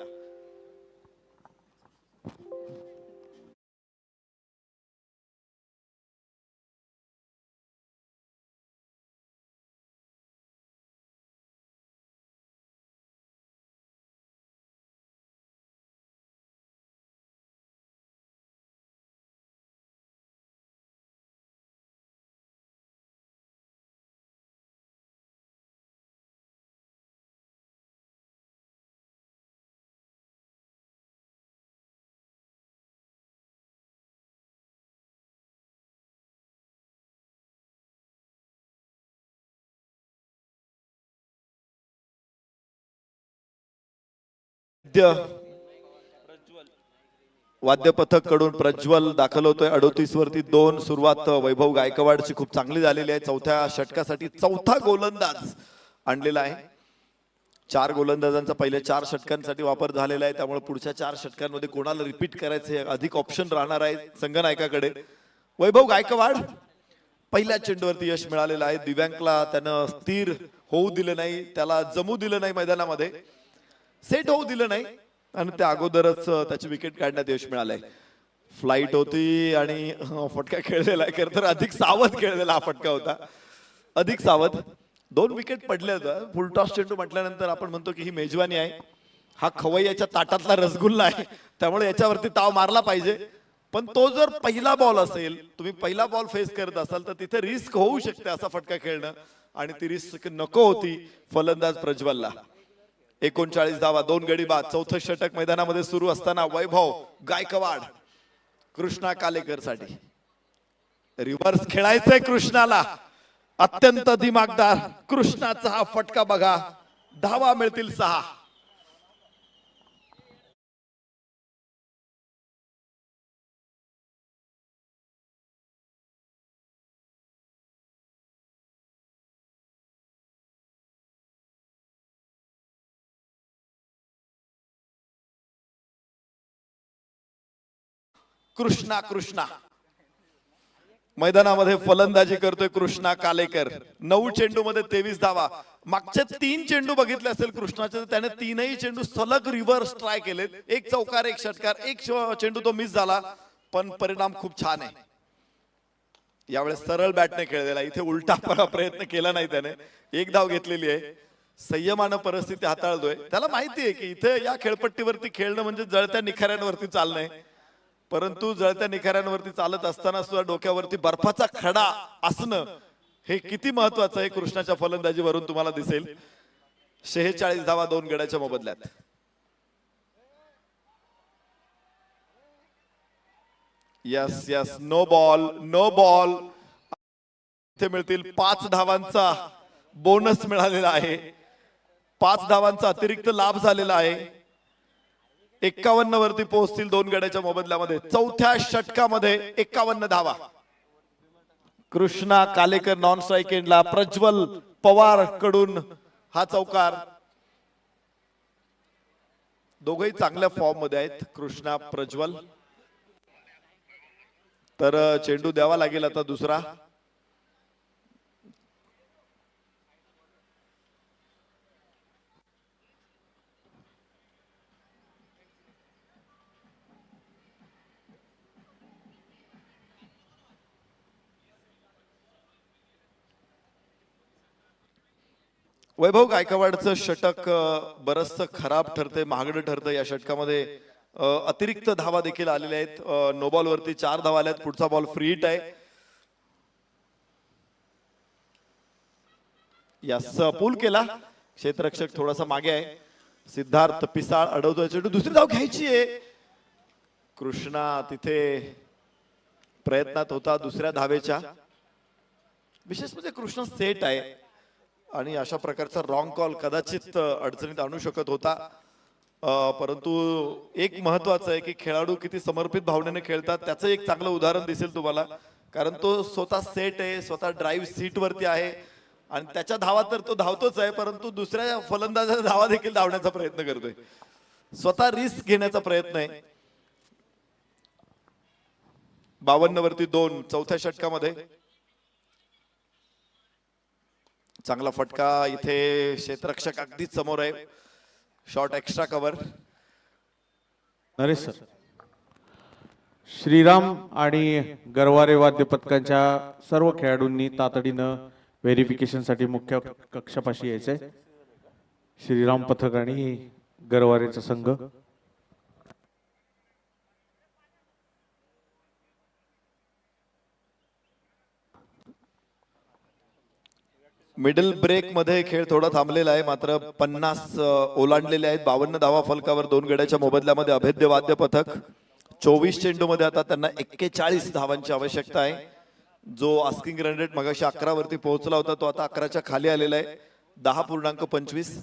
वाद्य पथक कडून प्रज्वल दाखल होतोय. 38 वरती 2. सुरुवात वैभव गायकवाडची खूप चांगली झालेली आहे. 4थ्या षटकासाठी 4था गोलंदाज आणलेला आहे. 4 गोलंदाजांचा पहिल्या 4 षटकांसाठी वापर झालेला आहे. त्यामुळे पुढच्या 4 षटकांमध्ये कोणाला रिपीट करायचे अधिक ऑप्शन राहणार आहे संघनायकाकडे. वैभव गायकवाड पहिल्या चेंडूवरती यश मिळालेलं आहे. दिव्यांकला त्यानं स्थिर होऊ दिलं नाही, त्याला जमू दिलं नाही, मैदानामध्ये सेट होऊ दिलं नाही आणि त्या अगोदरच त्याची विकेट काढण्यात यश मिळालंय. फ्लाइट होती आणि फटका खेळलेला आहे. खरं तर अधिक सावध खेळलेला हा फटका होता, अधिक सावध. 2 विकेट पडले होते. फुलटॉस चेंडू म्हटल्यानंतर आपण म्हणतो की ही मेजवानी आहे, हा खवय्याच्या ताटातला रसगुल्ला आहे, त्यामुळे याच्यावरती ताव मारला पाहिजे. पण तो जर पहिला बॉल असेल, तुम्ही पहिला बॉल फेस करत असाल तर तिथे रिस्क होऊ शकते असा फटका खेळणं आणि ती रिस्क नको होती फलंदाज प्रज्वलला. 39 धावा, 2 गडी बाद. 4थं षटक मैदानामध्ये सुरू असताना वैभव गायकवाड कृष्णा कालेकर साठी रिव्हर्स खेळायचंय कृष्णाला. अत्यंत दिमागदार कृष्णाचा हा फटका बघा. धावा मिळतील 6. कृष्णा कृष्णा मैदानामध्ये फलंदाजी करतोय कृष्णा कालेकर. 9 चेंडू मध्ये 23 धावा. मागचे 3 चेंडू बघितले असेल कृष्णाचे तर त्याने 3ही चेंडू सलग रिव्हर्स ट्राय केलेत. 1 चौकार 1 षटकार. 1 चेंडू तो मिस झाला पण परिणाम खूप छान आहे. यावेळेस सरळ बॅटने खेळलेला, इथे उलटा प्रयत्न केला नाही त्याने. 1 धाव घेतलेली आहे. संयमानं परिस्थिती हाताळतोय. त्याला माहिती आहे की इथे या खेळपट्टीवरती खेळणं म्हणजे जळत्या निखाऱ्यांवरती चालणं, परंतु जळत्या निखाऱ्यांवरती चालत असताना सुद्धा डोक्यावरती बर्फाचा खडा असणं हे किती महत्वाचं आहे कृष्णाच्या फलंदाजीवरून तुम्हाला दिसेल. 46 धावा 2 गड्याच्या मोबदल्यात. Yes yes, no ball no ball. इथे मिळतील 5 धावांचा बोनस मिळालेला आहे. 5 धावांचा अतिरिक्त लाभ झालेला आहे. 51 वरती पोहोचतील 2 गड्याच्या मोबदल्यामध्ये. चौथ्या षटकामध्ये 51 धावा. कृष्णा कालेकर नॉन स्ट्राईक एंडला. प्रज्वल पवार कडून हा चौकार. दोघेही चांगल्या फॉर्म मध्ये आहेत कृष्णा प्रज्वल. तर चेंडू द्यावा लागेल आता दुसरा. वैभव गायकवाडचं षटक बरचसं खराब ठरतंय, महागडं ठरतं या षटकामध्ये. अतिरिक्त धावा देखील आलेल्या आहेत. नो बॉल वरती 4 धावा आल्यात. पुढचा बॉल फ्री हिट आहे. यास पूल केला. क्षेत्ररक्षक थोडासा मागे आहे. सिद्धार्थ पिसाळ अडवतोय चेंडू. दुसरी धाव घ्यायची आहे. कृष्णा तिथे प्रयत्नात होता दुसऱ्या धावेच्या. विशेष म्हणजे कृष्णा सेट आहे आणि अशा प्रकारचा रॉंग कॉल कदाचित अडचणीत आणू शकत होता. परंतु एक महत्वाचं आहे की खेळाडू किती समर्पित भावनेने खेळतात त्याचं एक चांगलं उदाहरण दिसेल तुम्हाला. कारण तो स्वतः सेट आहे, स्वतः ड्राईव्ह सीट वरती आहे आणि त्याच्या धावा तर तो धावतोच आहे, परंतु दुसऱ्या फलंदाजाच्या धावा देखील धावण्याचा प्रयत्न करतोय. स्वतः रिस्क घेण्याचा प्रयत्न आहे. 52 वरती 2 चौथ्या षटकामध्ये. चांगला फटका. इथे क्षेत्ररक्षक अगदीच समोर आहे. Shot extra cover. Naresh sir, Shriram आणि गरवारे वाद्य पथकांच्या सर्व खेळाडूंनी तातडीनं व्हेरिफिकेशन साठी मुख्य कक्षापाशी यायचंय. श्रीराम पथक आणि गरवारेचा संघ. मिडल ब्रेक मध्ये खेळ थोडा थांबलेला आहे, मात्र 50 ओलांडलेले आहेत. 52 धावा फलकावर 2 गड्याच्या मोबदल्यामध्ये अभेद्य वाद्य पथक. 24 चेंडू मध्ये आता त्यांना 41 धावांची आवश्यकता आहे. जो आस्किंग रन रेट मगाशी 11 वरती पोहोचला होता तो आता 11च्या खाली आलेला आहे. 10.25.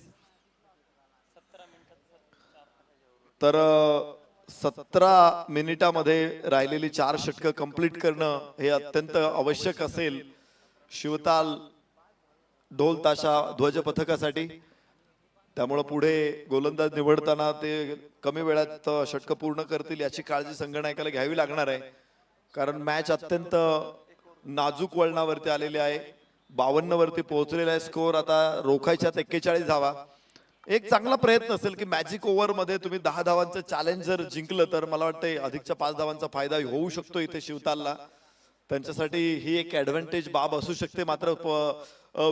तर 17 मिनिटामध्ये राहिलेली 4 षटकं कंप्लीट करणं हे अत्यंत आवश्यक असेल शिवताल ढोल ताशा ध्वज पथकासाठी. त्यामुळे पुढे गोलंदाज निवडताना ते कमी वेळात षटक पूर्ण करतील याची काळजी संघनायकाला घ्यावी लागणार आहे. कारण मॅच अत्यंत नाजूक वळणावरती आलेली आहे. 52 वरती पोहोचलेला आहे स्कोर. आता रोखायच्यात 41 धावा. एक चांगला प्रयत्न असेल की मॅजिक ओव्हर मध्ये तुम्ही 10 धावांचं चॅलेंज जर जिंकलं तर मला वाटतं अधिकच्या 5 धावांचा फायदा होऊ शकतो इथे शिवतालला. त्यांच्यासाठी ही एक ऍडव्हान्टेज बाब असू शकते. मात्र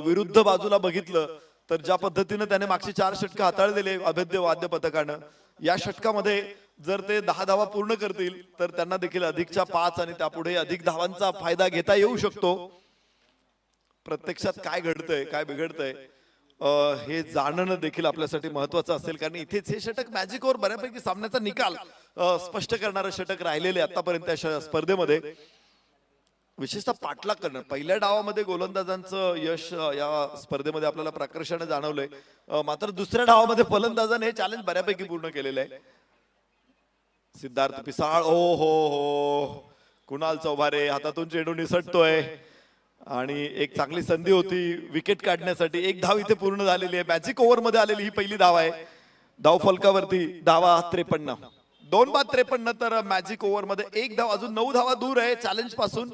विरुद्ध बाजूला बघितलं तर ज्या पद्धतीने त्याने मागची 4 षटकं हाताळलेले अभेद्य वाद्य पथकानं, या षटकामध्ये जर ते 10 धावा पूर्ण करतील तर त्यांना देखील अधिकच्या 5 आणि त्यापुढे अधिक धावांचा फायदा घेता येऊ शकतो. प्रत्यक्षात काय घडतंय काय बिघडतंय हे जाणणं देखील आपल्यासाठी महत्वाचं असेल. कारण इथेच हे षटक मॅजिक ओव्हर बऱ्यापैकी सामन्याचा निकाल स्पष्ट करणारं षटक राहिलेले आतापर्यंत या स्पर्धेमध्ये. विशेषतः पाठलाग करणं. पहिल्या डावामध्ये गोलंदाजांचं यश या स्पर्धेमध्ये आपल्याला प्रकर्षाने जाणवलंय. मात्र दुसऱ्या डावामध्ये फलंदाजाने हे चॅलेंज बऱ्यापैकी पूर्ण केलेलं आहे. सिद्धार्थ पिसाळ. ओ हो, कुणाल चौभारे हातातून चेंडू निसटतोय आणि एक चांगली संधी होती विकेट काढण्यासाठी. 1 धाव इथे पूर्ण झालेली आहे. मॅजिक ओव्हर मध्ये आलेली ही पहिली धाव आहे. धाव फलकावरती धावा 53. 2 बाद 53 तर मॅजिक ओव्हर मध्ये 1 धाव, अजून 9 धावा दूर आहे चॅलेंज पासून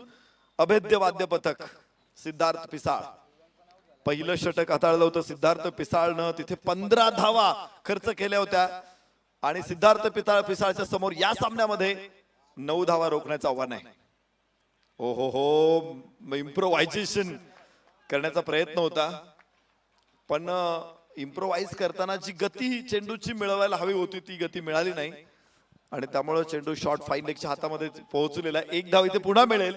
अभेद्य वाद्य पथक सिद्धार्थ पिसाळ. पहिलं षटक हाताळलं होतं सिद्धार्थ पिसाळनं, तिथे 15 धावा खर्च केल्या होत्या आणि सिद्धार्थ पिसाळच्या समोर या सामन्यामध्ये 9 धावा रोखण्याचं आव्हान आहे. ओ हो इम्प्रोव्हायझेशन करण्याचा प्रयत्न होता, पण इम्प्रोव्हाइज करताना जी गती चेंडूची मिळवायला हवी होती ती गती मिळाली नाही आणि त्यामुळे चेंडू शॉर्ट फाईन लेगच्या हातामध्ये पोहोचलेला. 1 धाव इथे पुन्हा मिळेल.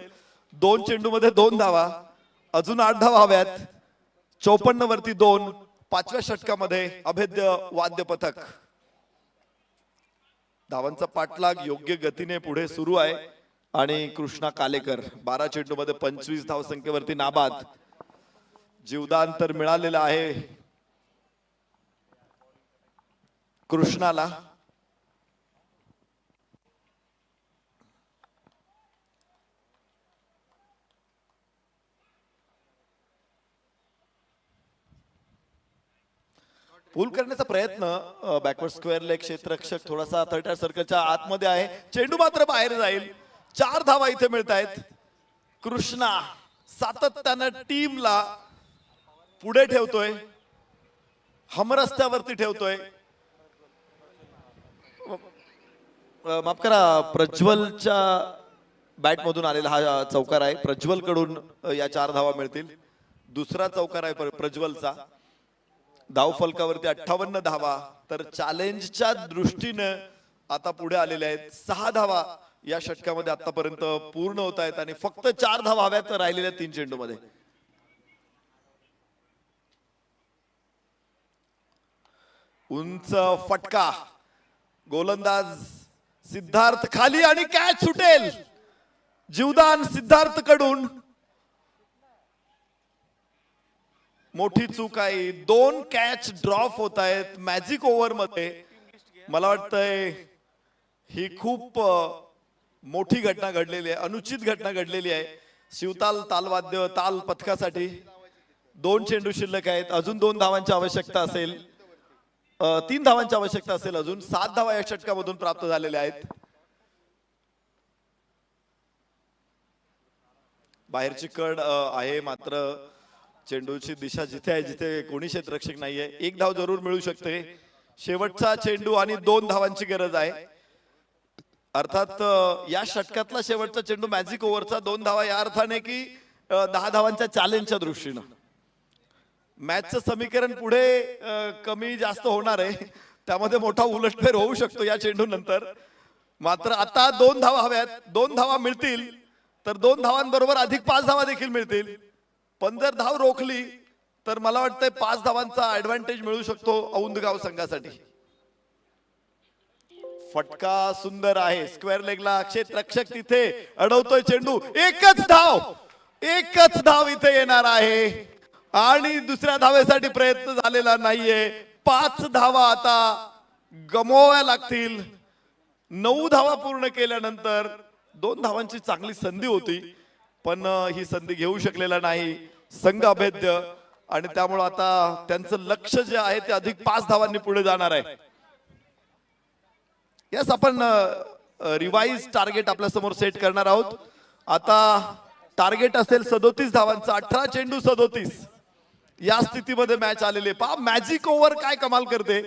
2 चेंडूमध्ये 2 धावा, अजून 8 धावा हव्यात. 54 वरती 2. 5व्या षटकामध्ये अभेद्य वाद्य पथक. धावांचा पाठलाग योग्य गतीने पुढे सुरू आहे आणि कृष्णा कालेकर 12 चेंडूमध्ये 25 धावसंख्येवरती नाबाद. जीवदान तर मिळालेलं आहे कृष्णाला. पूल करण्याचा प्रयत्न, बॅकवर्ड स्क्वेअर लेग क्षेत्ररक्षक थोडासा थर्ड सर्कलच्या आतमध्ये आहे. चेंडू मात्र बाहेर जाईल. 4 धावा इथे मिळत आहेत. कृष्णा सातत्यानं टीमला पुढे ठेवतोय, हमरस्त्यावरती ठेवतोय. माफ करा, प्रज्वलच्या बॅट मधून आलेला हा चौकार आहे. प्रज्वल कडून या 4 धावा मिळतील. दुसरा चौकार आहे प्रज्वलचा. धाव फलकावरती 58 धावा, तर चॅलेंजच्या दृष्टीनं आता पुढे आलेले आहेत. 6 धावा या षटकामध्ये आतापर्यंत पूर्ण होत आहेत आणि फक्त 4 धावा हव्यात राहिलेल्या 3 चेंडूमध्ये. उंच फटका, गोलंदाज सिद्धार्थ खाली आणि कॅच सुटेल. जीवदान सिद्धार्थ कडून. मोठी चूक आहे. 2 कॅच ड्रॉप होत आहेत मॅजिक ओव्हर मध्ये. मला वाटतंय ही खूप मोठी घटना घडलेली आहे, अनुचित घटना घडलेली आहे शिवताल तालवाद्य ताल पथकासाठी. 2 चेंडू शिल्लक आहेत, अजून 2 धावांची आवश्यकता असेल, 3 धावांची आवश्यकता असेल. अजून 7 धावा या षटकामधून प्राप्त झालेल्या आहेत. बाहेरची कड आहे, मात्र चेंडूची दिशा जिथे आहे जिथे कोणी क्षेत्ररक्षक नाहीये. 1 धाव जरूर मिळू शकते. शेवटचा चेंडू आणि 2 धावांची गरज आहे. अर्थात या षटकातला शेवटचा चेंडू मॅजिक ओव्हरचा 2 धावा या अर्थाने की 10 धावांच्या चॅलेंजच्या दृष्टीनं. मॅचचं समीकरण पुढे कमी जास्त होणार आहे, त्यामध्ये मोठा उलटफेर होऊ शकतो या चेंडू नंतर. मात्र आता 2 धावा हव्यात. 2 धावा मिळतील तर 2 धावांबरोबर अधिक 5 धावा देखील मिळतील. पण जर धाव रोखली तर मला वाटतंय 5 धावांचा ऍडव्हान्टेज मिळू शकतो औंधगाव संघासाठी. फटका सुंदर आहे स्क्वेअर लेगला. क्षेत्ररक्षक तिथे अडवतोय चेंडू. एकच धाव इथे येणार आहे आणि दुसऱ्या धावेसाठी प्रयत्न झालेला नाहीये. 5 धावा आता गमवाव्या लागतील. 9 धावा पूर्ण केल्यानंतर 2 धावांची चांगली संधी होती, पण ही संधी घेऊ शकलेला नाही संघ अभेद्य. आणि त्यामुळे आता त्यांचं लक्ष जे आहे ते अधिक 5 धावांनी पुढे जाणार आहे. यस, आपण रिवाइज टार्गेट आपल्या समोर सेट करणार आहोत. आता टार्गेट असेल 37 धावांचं. 18 चेंडू 37 या स्थितीमध्ये मॅच आलेली आहे. पहा मॅजिक ओव्हर काय कमाल करते.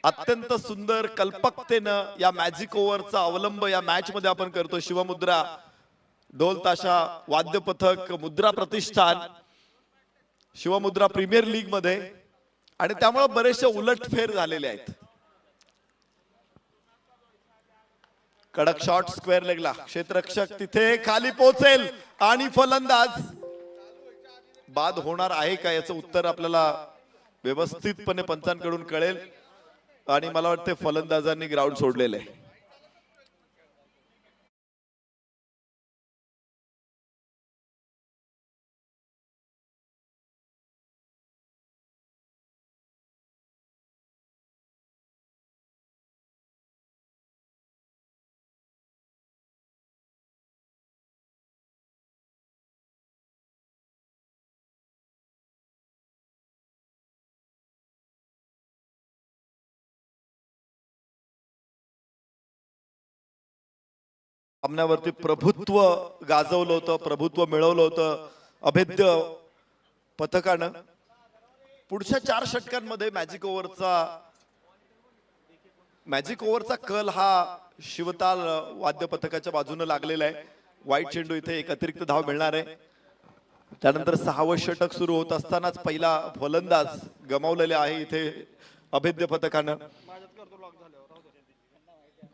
अत्यंत सुंदर कल्पकतेनं या मॅजिक ओव्हरचा अवलंब या मॅच मध्ये आपण करतो. शिवमुद्रा ढोल ताशा वाद्य पथक, मुद्रा प्रतिष्ठान, शिवमुद्रा प्रीमियर लीग मध्ये, आणि त्यामुळे बरेचसे उलटफेर झालेले आहेत. कडक शॉट स्क्वेअर लेगला. क्षेत्ररक्षक तिथे खाली पोहोचेल आणि फलंदाज बाद होणार आहे का याचं उत्तर आपल्याला व्यवस्थितपणे पंचांकडून कळेल. आणि मला वाटतं फलंदाजांनी ग्राउंड सोडलेलं आहे. सामन्यावरती प्रभुत्व गाजवलं होतं, प्रभुत्व मिळवलं होतं अभेद्य पथकानं. पुढच्या 4 षटकांमध्ये मॅजिक ओव्हरचा कल हा शिवताल वाद्य पथकाच्या बाजूने लागलेला आहे. वाईट चेंडू इथे एक अतिरिक्त धाव मिळणार आहे. त्यानंतर 6वं षटक सुरू होत असतानाच पहिला फलंदाज गमावलेले आहे इथे अभेद्य पथकानं.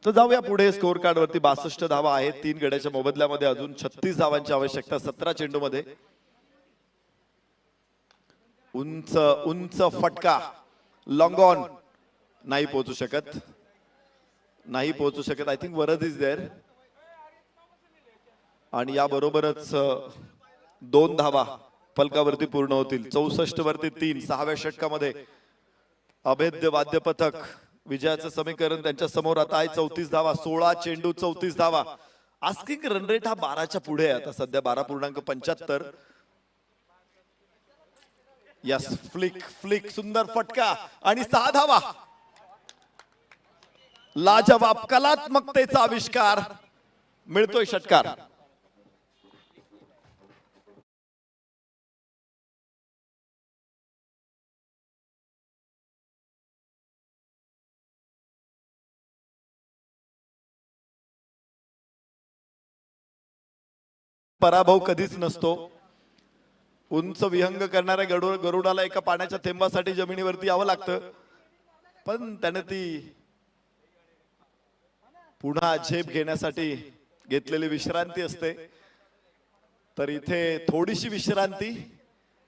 तर जाऊया पुढे. स्कोर कार्ड वरती 62 धावा आहेत. 3 गड्याच्या मोबदल्यामध्ये अजून 36 धावांची आवश्यकता 17 चेंडूमध्ये. उंच उंच फटका लॉंग ऑन नाही पोहोचू शकत. I think Varad is there. आणि याबरोबरच 2 धावा फलकावरती पूर्ण होतील. 64 वरती 3. 6व्या षटकामध्ये अभेद्य वाद्य पथक विजयाचं समीकरण त्यांच्या समोर आता आहे. 34 धावा, 16 चेंडू, 34 धावा. आस्किंग रन रेट हा 12च्या पुढे आहे आता सध्या, 12.75. यस, फ्लिक सुंदर फटका आणि 6 धावा. लाजवाब कलात्मकतेचा आविष्कार मिळतोय षटकार. पराभव कधीच नसतो. उंच विहंग करणाऱ्या गरुडाला एका पाण्याच्या थेंबासाठी जमिनीवरती यावं लागतं, पण त्याने ती पुन्हा झेप घेण्यासाठी घेतलेली विश्रांती असते. तर इथे थोडीशी विश्रांती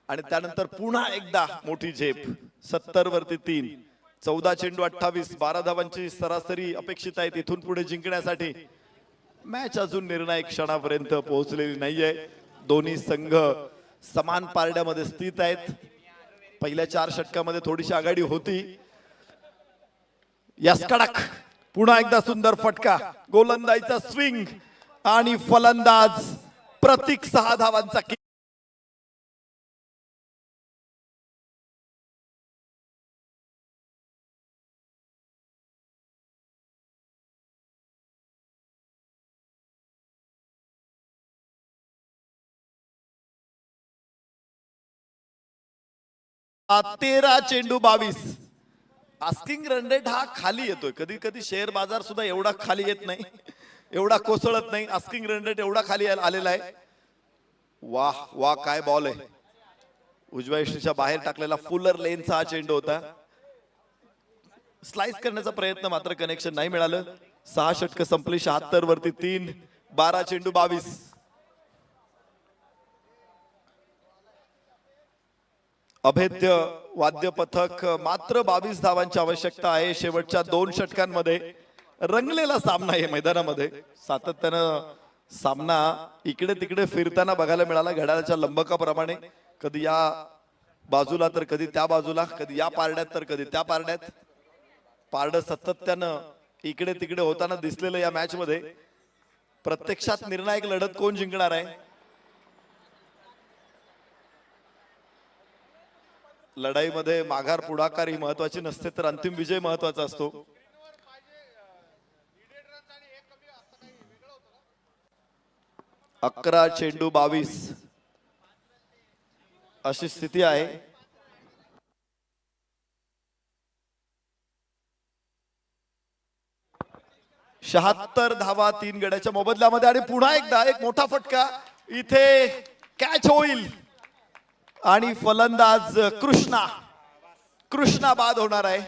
आणि त्यानंतर पुन्हा एकदा मोठी झेप. 70 वरती 3. 14 चेंडू 28. 12 धावांची सरासरी अपेक्षित आहे इथून पुढे जिंकण्यासाठी. मॅच अजून निर्णायक क्षणापर्यंत पोहोचलेली नाहीये. दोन्ही संघ समान पारड्यामध्ये स्थित आहेत. पहिल्या 4 षटकामध्ये थोडीशी आघाडी होती. यस, कडक. पुन्हा एकदा सुंदर फटका, गोलंदाजीचा स्विंग आणि फलंदाज प्रतीक 6 धावांचा. तेरा चेंडू 22. आस्किंग रन रेट हा खाली येतोय. कधी कधी शेअर बाजार सुद्धा एवढा खाली येत नाही, एवढा कोसळत नाही. आस्किंग रन रेट एवढा खाली आलेला आहे. वाह वाह, काय बॉल आहे. उजव्या यष्टीच्या बाहेर टाकलेला फुलर लेनचा हा चेंडू होता. स्लाइस करण्याचा प्रयत्न, मात्र कनेक्शन नाही मिळालं. 6 षटक संपली. 76 वरती 3. 12 चेंडू 22. अभेद्य वाद्य पथक मात्र 22 धावांची आवश्यकता आहे. शेवटच्या 2 षटकांमध्ये रंगलेला सामना आहे मैदानामध्ये. सातत्यानं सामना इकडे तिकडे फिरताना बघायला मिळाला घड्याळाच्या लंबकाप्रमाणे. कधी या बाजूला तर कधी त्या बाजूला, कधी या पारड्यात तर कधी त्या पारड्यात. पारड सातत्यानं इकडे तिकडे होताना दिसलेलं या मॅच मध्ये. प्रत्यक्षात निर्णायक लढत कोण जिंकणार आहे? लढाईमध्ये माघार पुढाकार ही महत्वाची नसते, तर अंतिम विजय महत्वाचा असतो. अकरा चेंडू 22 अशी स्थिती आहे. शहात्तर धावा 3 गड्याच्या मोबदल्यामध्ये. आणि पुन्हा एकदा एक मोठा फटका इथे कॅच होईल आणि फलंदाज कृष्णा बाद होणार आहे.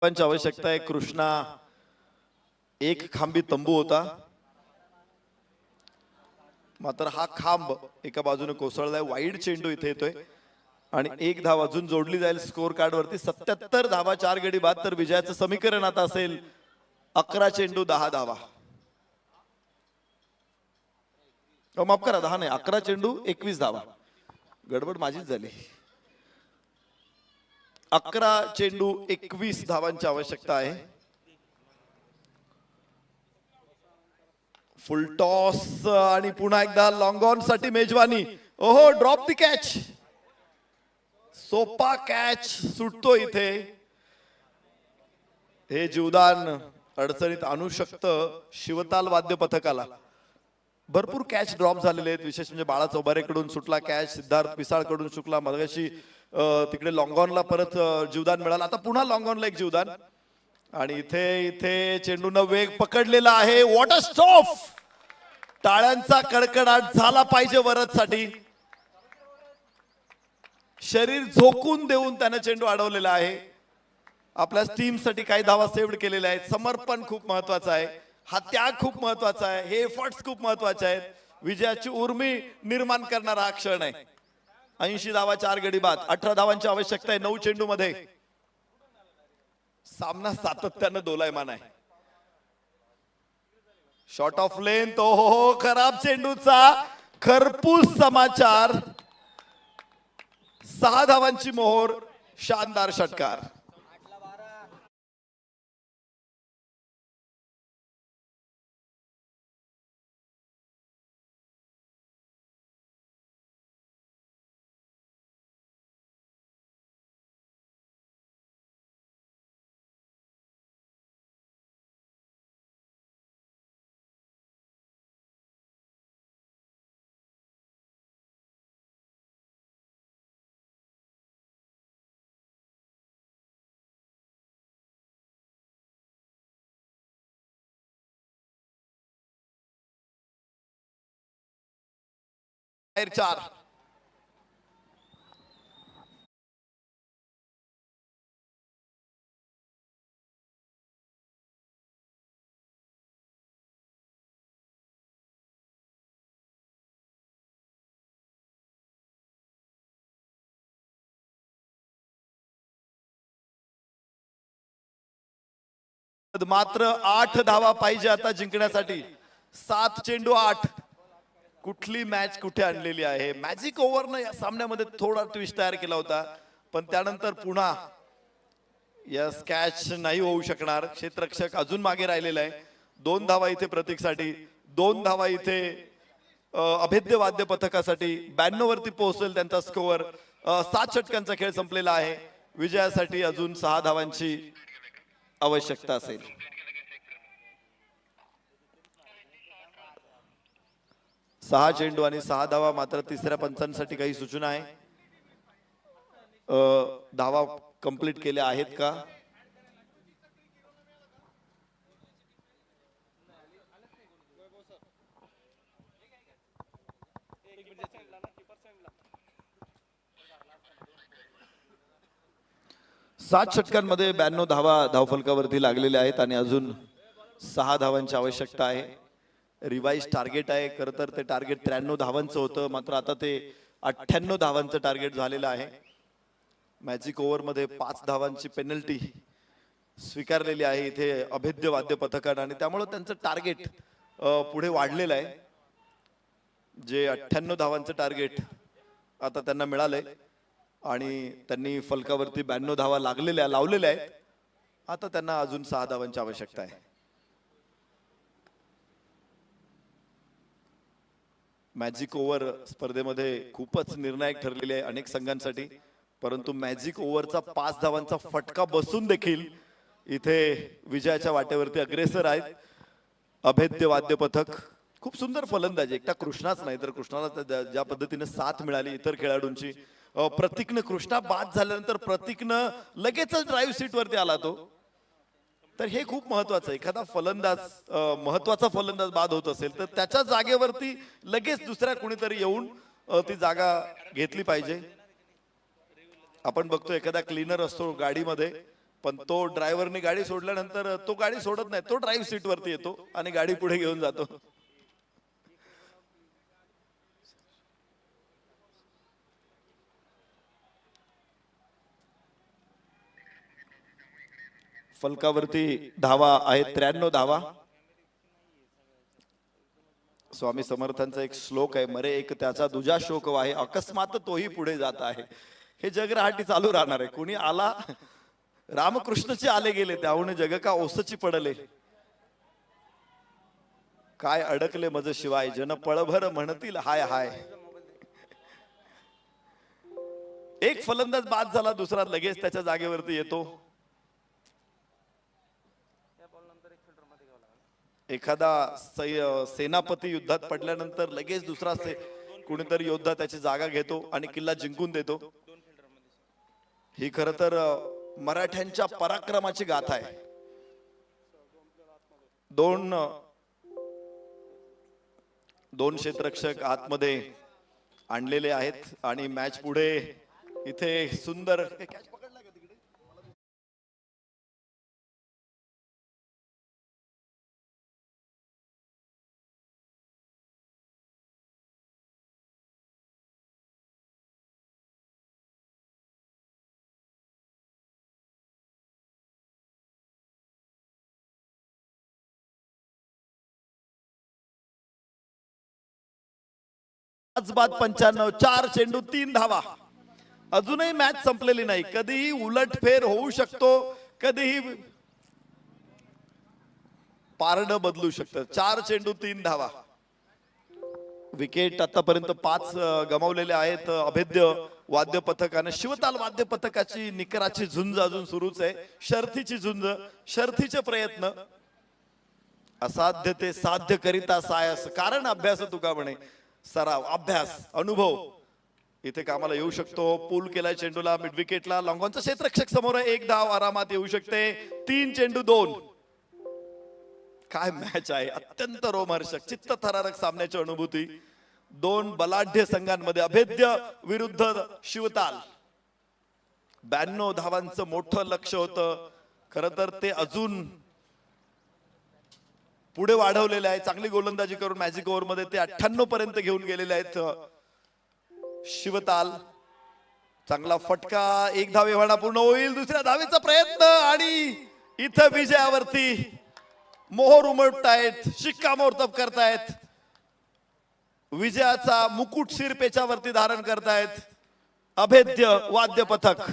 पंच आवश्यकता आहे. कृष्णा एक खांबी तंबू होता, मात्र हा खांब एका बाजूने कोसळलाय. वाईड चेंडू इथे येतोय आणि एक धाव अजून जोडली जाईल स्कोर कार्ड वरती. 77 धावा 4 गडी बाद, तर विजयाचं समीकरण आता असेल 11 चेंडू 10 धावा. माफ करा, 10 नाही, 11 चेंडू 21 धावा. गडबड माझीच झाली. 11 चेंडू 21 धावांची आवश्यकता आहे. फुल टॉस आणि पुन्हा एकदा लॉंग ऑन साठी मेजवानी. ओहो, ड्रॉप दी कॅच. सोपा कॅच सुटतो इथे. हे जीवदान अडचणीत आणू शकतं शिवताल वाद्य पथकाला. भरपूर कॅच ड्रॉप झालेले आहेत, विशेष म्हणजे बाळा चौबारेकडून सुटला कॅच, सिद्धार्थ पिसाळकडून सुटला, मगाशी तिकडे लॉंगॉनला परत जीवदान मिळाला, आता पुन्हा लॉंगॉनला एक जीवदान. आणि इथे इथे चेंडूनं वेग पकडलेला आहे. What a stop. टाळ्यांचा कडकडाट झाला पाहिजे वरदसाठी. शरीर झोकून देऊन त्यानं चेंडू अडवलेला आहे. आपल्या टीमसाठी काही धावा सेव्ह केलेल्या आहेत. समर्पण खूप महत्वाचं आहे, हा त्याग खूप महत्वाचा आहे, हे एफर्ट्स खूप महत्वाचे आहेत. विजयाची उर्मी निर्माण करणारा हा क्षण आहे. 80 धावा 4 गडी बाद, 18 धावांची आवश्यकता आहे 9 चेंडू मध्ये. सामना सातत्यानं दोलायमान आहे. Shot of length. हो, खराब चेंडूचा खरपूस समाचार. 6 धावांची मोहोर. शानदार षटकार. चार. मात्र 8 धावा पाहिजे आता जिंकण्यासाठी. 7 चेंडू 8. कुठली मॅच कुठे आणलेली आहे. मॅजिक ओव्हरनं या सामन्यामध्ये थोडा ट्विस्ट तयार केला होता, पण त्यानंतर पुन्हा यस कॅच नाही होऊ शकणार. क्षेत्ररक्षक अजून मागे राहिलेला आहे. 2 धावा इथे प्रतीकसाठी, 2 धावा इथे अभेद्य वाद्य पथकासाठी. 92 वरती पोहोचेल त्यांचा स्कोअर. 7 षटकांचा खेळ संपलेला आहे. विजयासाठी अजून 6 धावांची आवश्यकता असेल. 6 चेंडू आणि 6 धावा. मात्र तिसऱ्या पंचांसाठी काही सूचना आहे. धावा कंप्लीट केल्या आहेत का? सात षटकांमध्ये 92 धावा धावफलकावरती लागलेल्या आहेत आणि अजून 6 धावांची आवश्यकता आहे. रिवाइज टार्गेट आहे. खरं तर ते टार्गेट 93 धावांचं होतं, मात्र आता ते 98 धावांचं टार्गेट झालेलं आहे. मॅजिक ओव्हर मध्ये 5 धावांची पेनल्टी स्वीकारलेली आहे इथे अभेद्य वाद्य पथकानं आणि त्यामुळे त्यांचं टार्गेट पुढे वाढलेलं आहे. जे 98 धावांचं टार्गेट आता त्यांना मिळालंय आणि त्यांनी फलकावरती 92 धावा लावलेल्या आहेत. आता त्यांना अजून 6 धावांची आवश्यकता आहे. मॅजिक ओव्हर स्पर्धेमध्ये खूपच निर्णायक ठरलेली आहे अनेक संघांसाठी, परंतु मॅजिक ओव्हरचा 5 धावांचा फटका बसून देखील इथे विजयाच्या वाटेवरती अग्रेसर आहेत अभेद्य वाद्य पथक. खूप सुंदर फलंदाजी. एकटा कृष्णाच नाही तर कृष्णाला ज्या पद्धतीने साथ मिळाली इतर खेळाडूंची. प्रतीकनं कृष्णा बाद झाल्यानंतर प्रतीकनं लगेचच ड्राईव्ह सीट वरती आला तो. तर हे खूप महत्वाचं आहे. एखादा फलंदाज महत्वाचा फलंदाज बाद होत असेल तर त्याच्या जागेवरती लगेच दुसऱ्या कोणीतरी येऊन ती जागा घेतली पाहिजे. आपण बघतो एखादा क्लीनर असतो गाडीमध्ये, पण तो ड्रायव्हरने गाडी सोडल्यानंतर तो गाडी सोडत नाही, तो ड्राईव्ह सीट वरती येतो आणि गाडी पुढे घेऊन जातो. फलकावरती धावा आहेत 93 धावा. स्वामी समर्थांचा एक श्लोक आहे, मरे एक त्याचा दुजा शोक आहे, अकस्मात तोही पुढे जात आहे. हे जग राहाटी चालू राहणार आहे. कुणी आला, रामकृष्णचे आले गेले, त्याहून जग का ओसची पडले. काय अडकले मज शिवाय, जन पळभर म्हणतील हाय हाय. एक फलंदाज बाद झाला, दुसरा लगेच त्याच्या जागेवरती येतो. एखादा सेनापती युद्धात पडल्यानंतर लगेच दुसरा कुणीतरी योद्धा त्याची जागा घेतो आणि किल्ला जिंकून देतो. ही खर तर मराठ्यांच्या पराक्रमाची गाथा आहे. दोन क्षेत्ररक्षक आतमध्ये आणलेले आहेत आणि मॅच पुढे इथे सुंदर बाद 95, 4 चेंडू 3 धावा. अजूनही मॅच संपलेली नाही. कधीही उलटफेर होऊ शकतो, कधीही पारडं बदलू शकतं. 4 चेंडू 3 धावा. विकेट आतापर्यंत 5 गमावलेले आहेत. अभेद्य वाद्य पथकाने शिवताल वाद्य पथकाची निकराची झुंज अजून सुरूच आहे. शर्थीची झुंज, शर्थीचे प्रयत्न. असाध्य ते साध्य करिता सायस, कारण अभ्यास तुका म्हणे. सराव, अभ्यास, अनुभव इथे कामाला येऊ शकतो. पूल केलाय चेंडूला मिड विकेटला. लॉंगॉनचा क्षेत्ररक्षक समोर आहे. 1 धाव आरामात येऊ शकते. 3 चेंडू 2. काय मॅच आहे, अत्यंत रोमहर्षक, चित्त थरारक सामन्याची अनुभूती. 2 बलाढ्य संघांमध्ये, अभेद्य विरुद्ध शिवताल. 92 धावांचं मोठं लक्ष होतं. खर तर ते अजून पुढे वाढवलेले आहे. चांगली गोलंदाजी करून मॅजिक ओव्हर मध्ये ते 98 पर्यंत घेऊन गेलेले आहेत शिवताल. चांगला फटका, 1 धाव एव्हाना पूर्ण होईल. दुसऱ्या धावेचा प्रयत्न आणि इथं विजयावरती मोहर उमटतायत, शिक्कामोर्तब करतायत. विजयाचा मुकुट शिरपेच्यावरती धारण करतायत अभेद्य वाद्य पथक.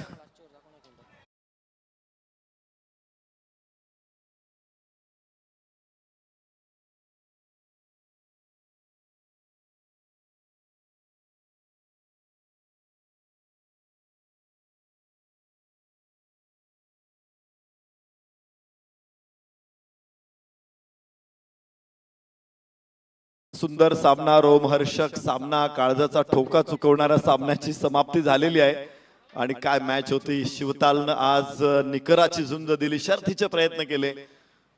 सुंदर सामना, रोमहर्षक सामना, काळजाचा ठोका चुकवणाऱ्या सामन्याची समाप्ती झालेली आहे. आणि काय मॅच होती. शिवतालनं आज निकराची झुंज दिली, शर्थीचे प्रयत्न केले,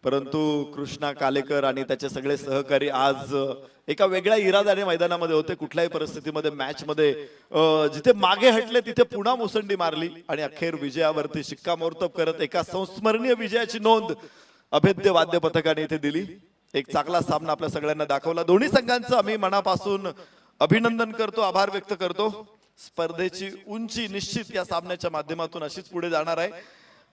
परंतु कृष्णा कालेकर आणि त्याचे सगळे सहकारी आज एका वेगळ्या इराद्याने मैदानामध्ये होते. कुठल्याही परिस्थितीमध्ये मॅच मध्ये जिथे मागे हटले तिथे पुन्हा मुसंडी मारली आणि अखेर विजयावरती शिक्कामोर्तब करत एका संस्मरणीय विजयाची नोंद अभेद्य वाद्य पथकाने इथे दिली. एक चांगला सामना आपल्या सगळ्यांना दाखवला. दोन्ही संघांचं आम्ही मनापासून अभिनंदन करतो, आभार व्यक्त करतो. स्पर्धेची उंची निश्चित या सामन्याच्या माध्यमातून अशीच पुढे जाणार आहे.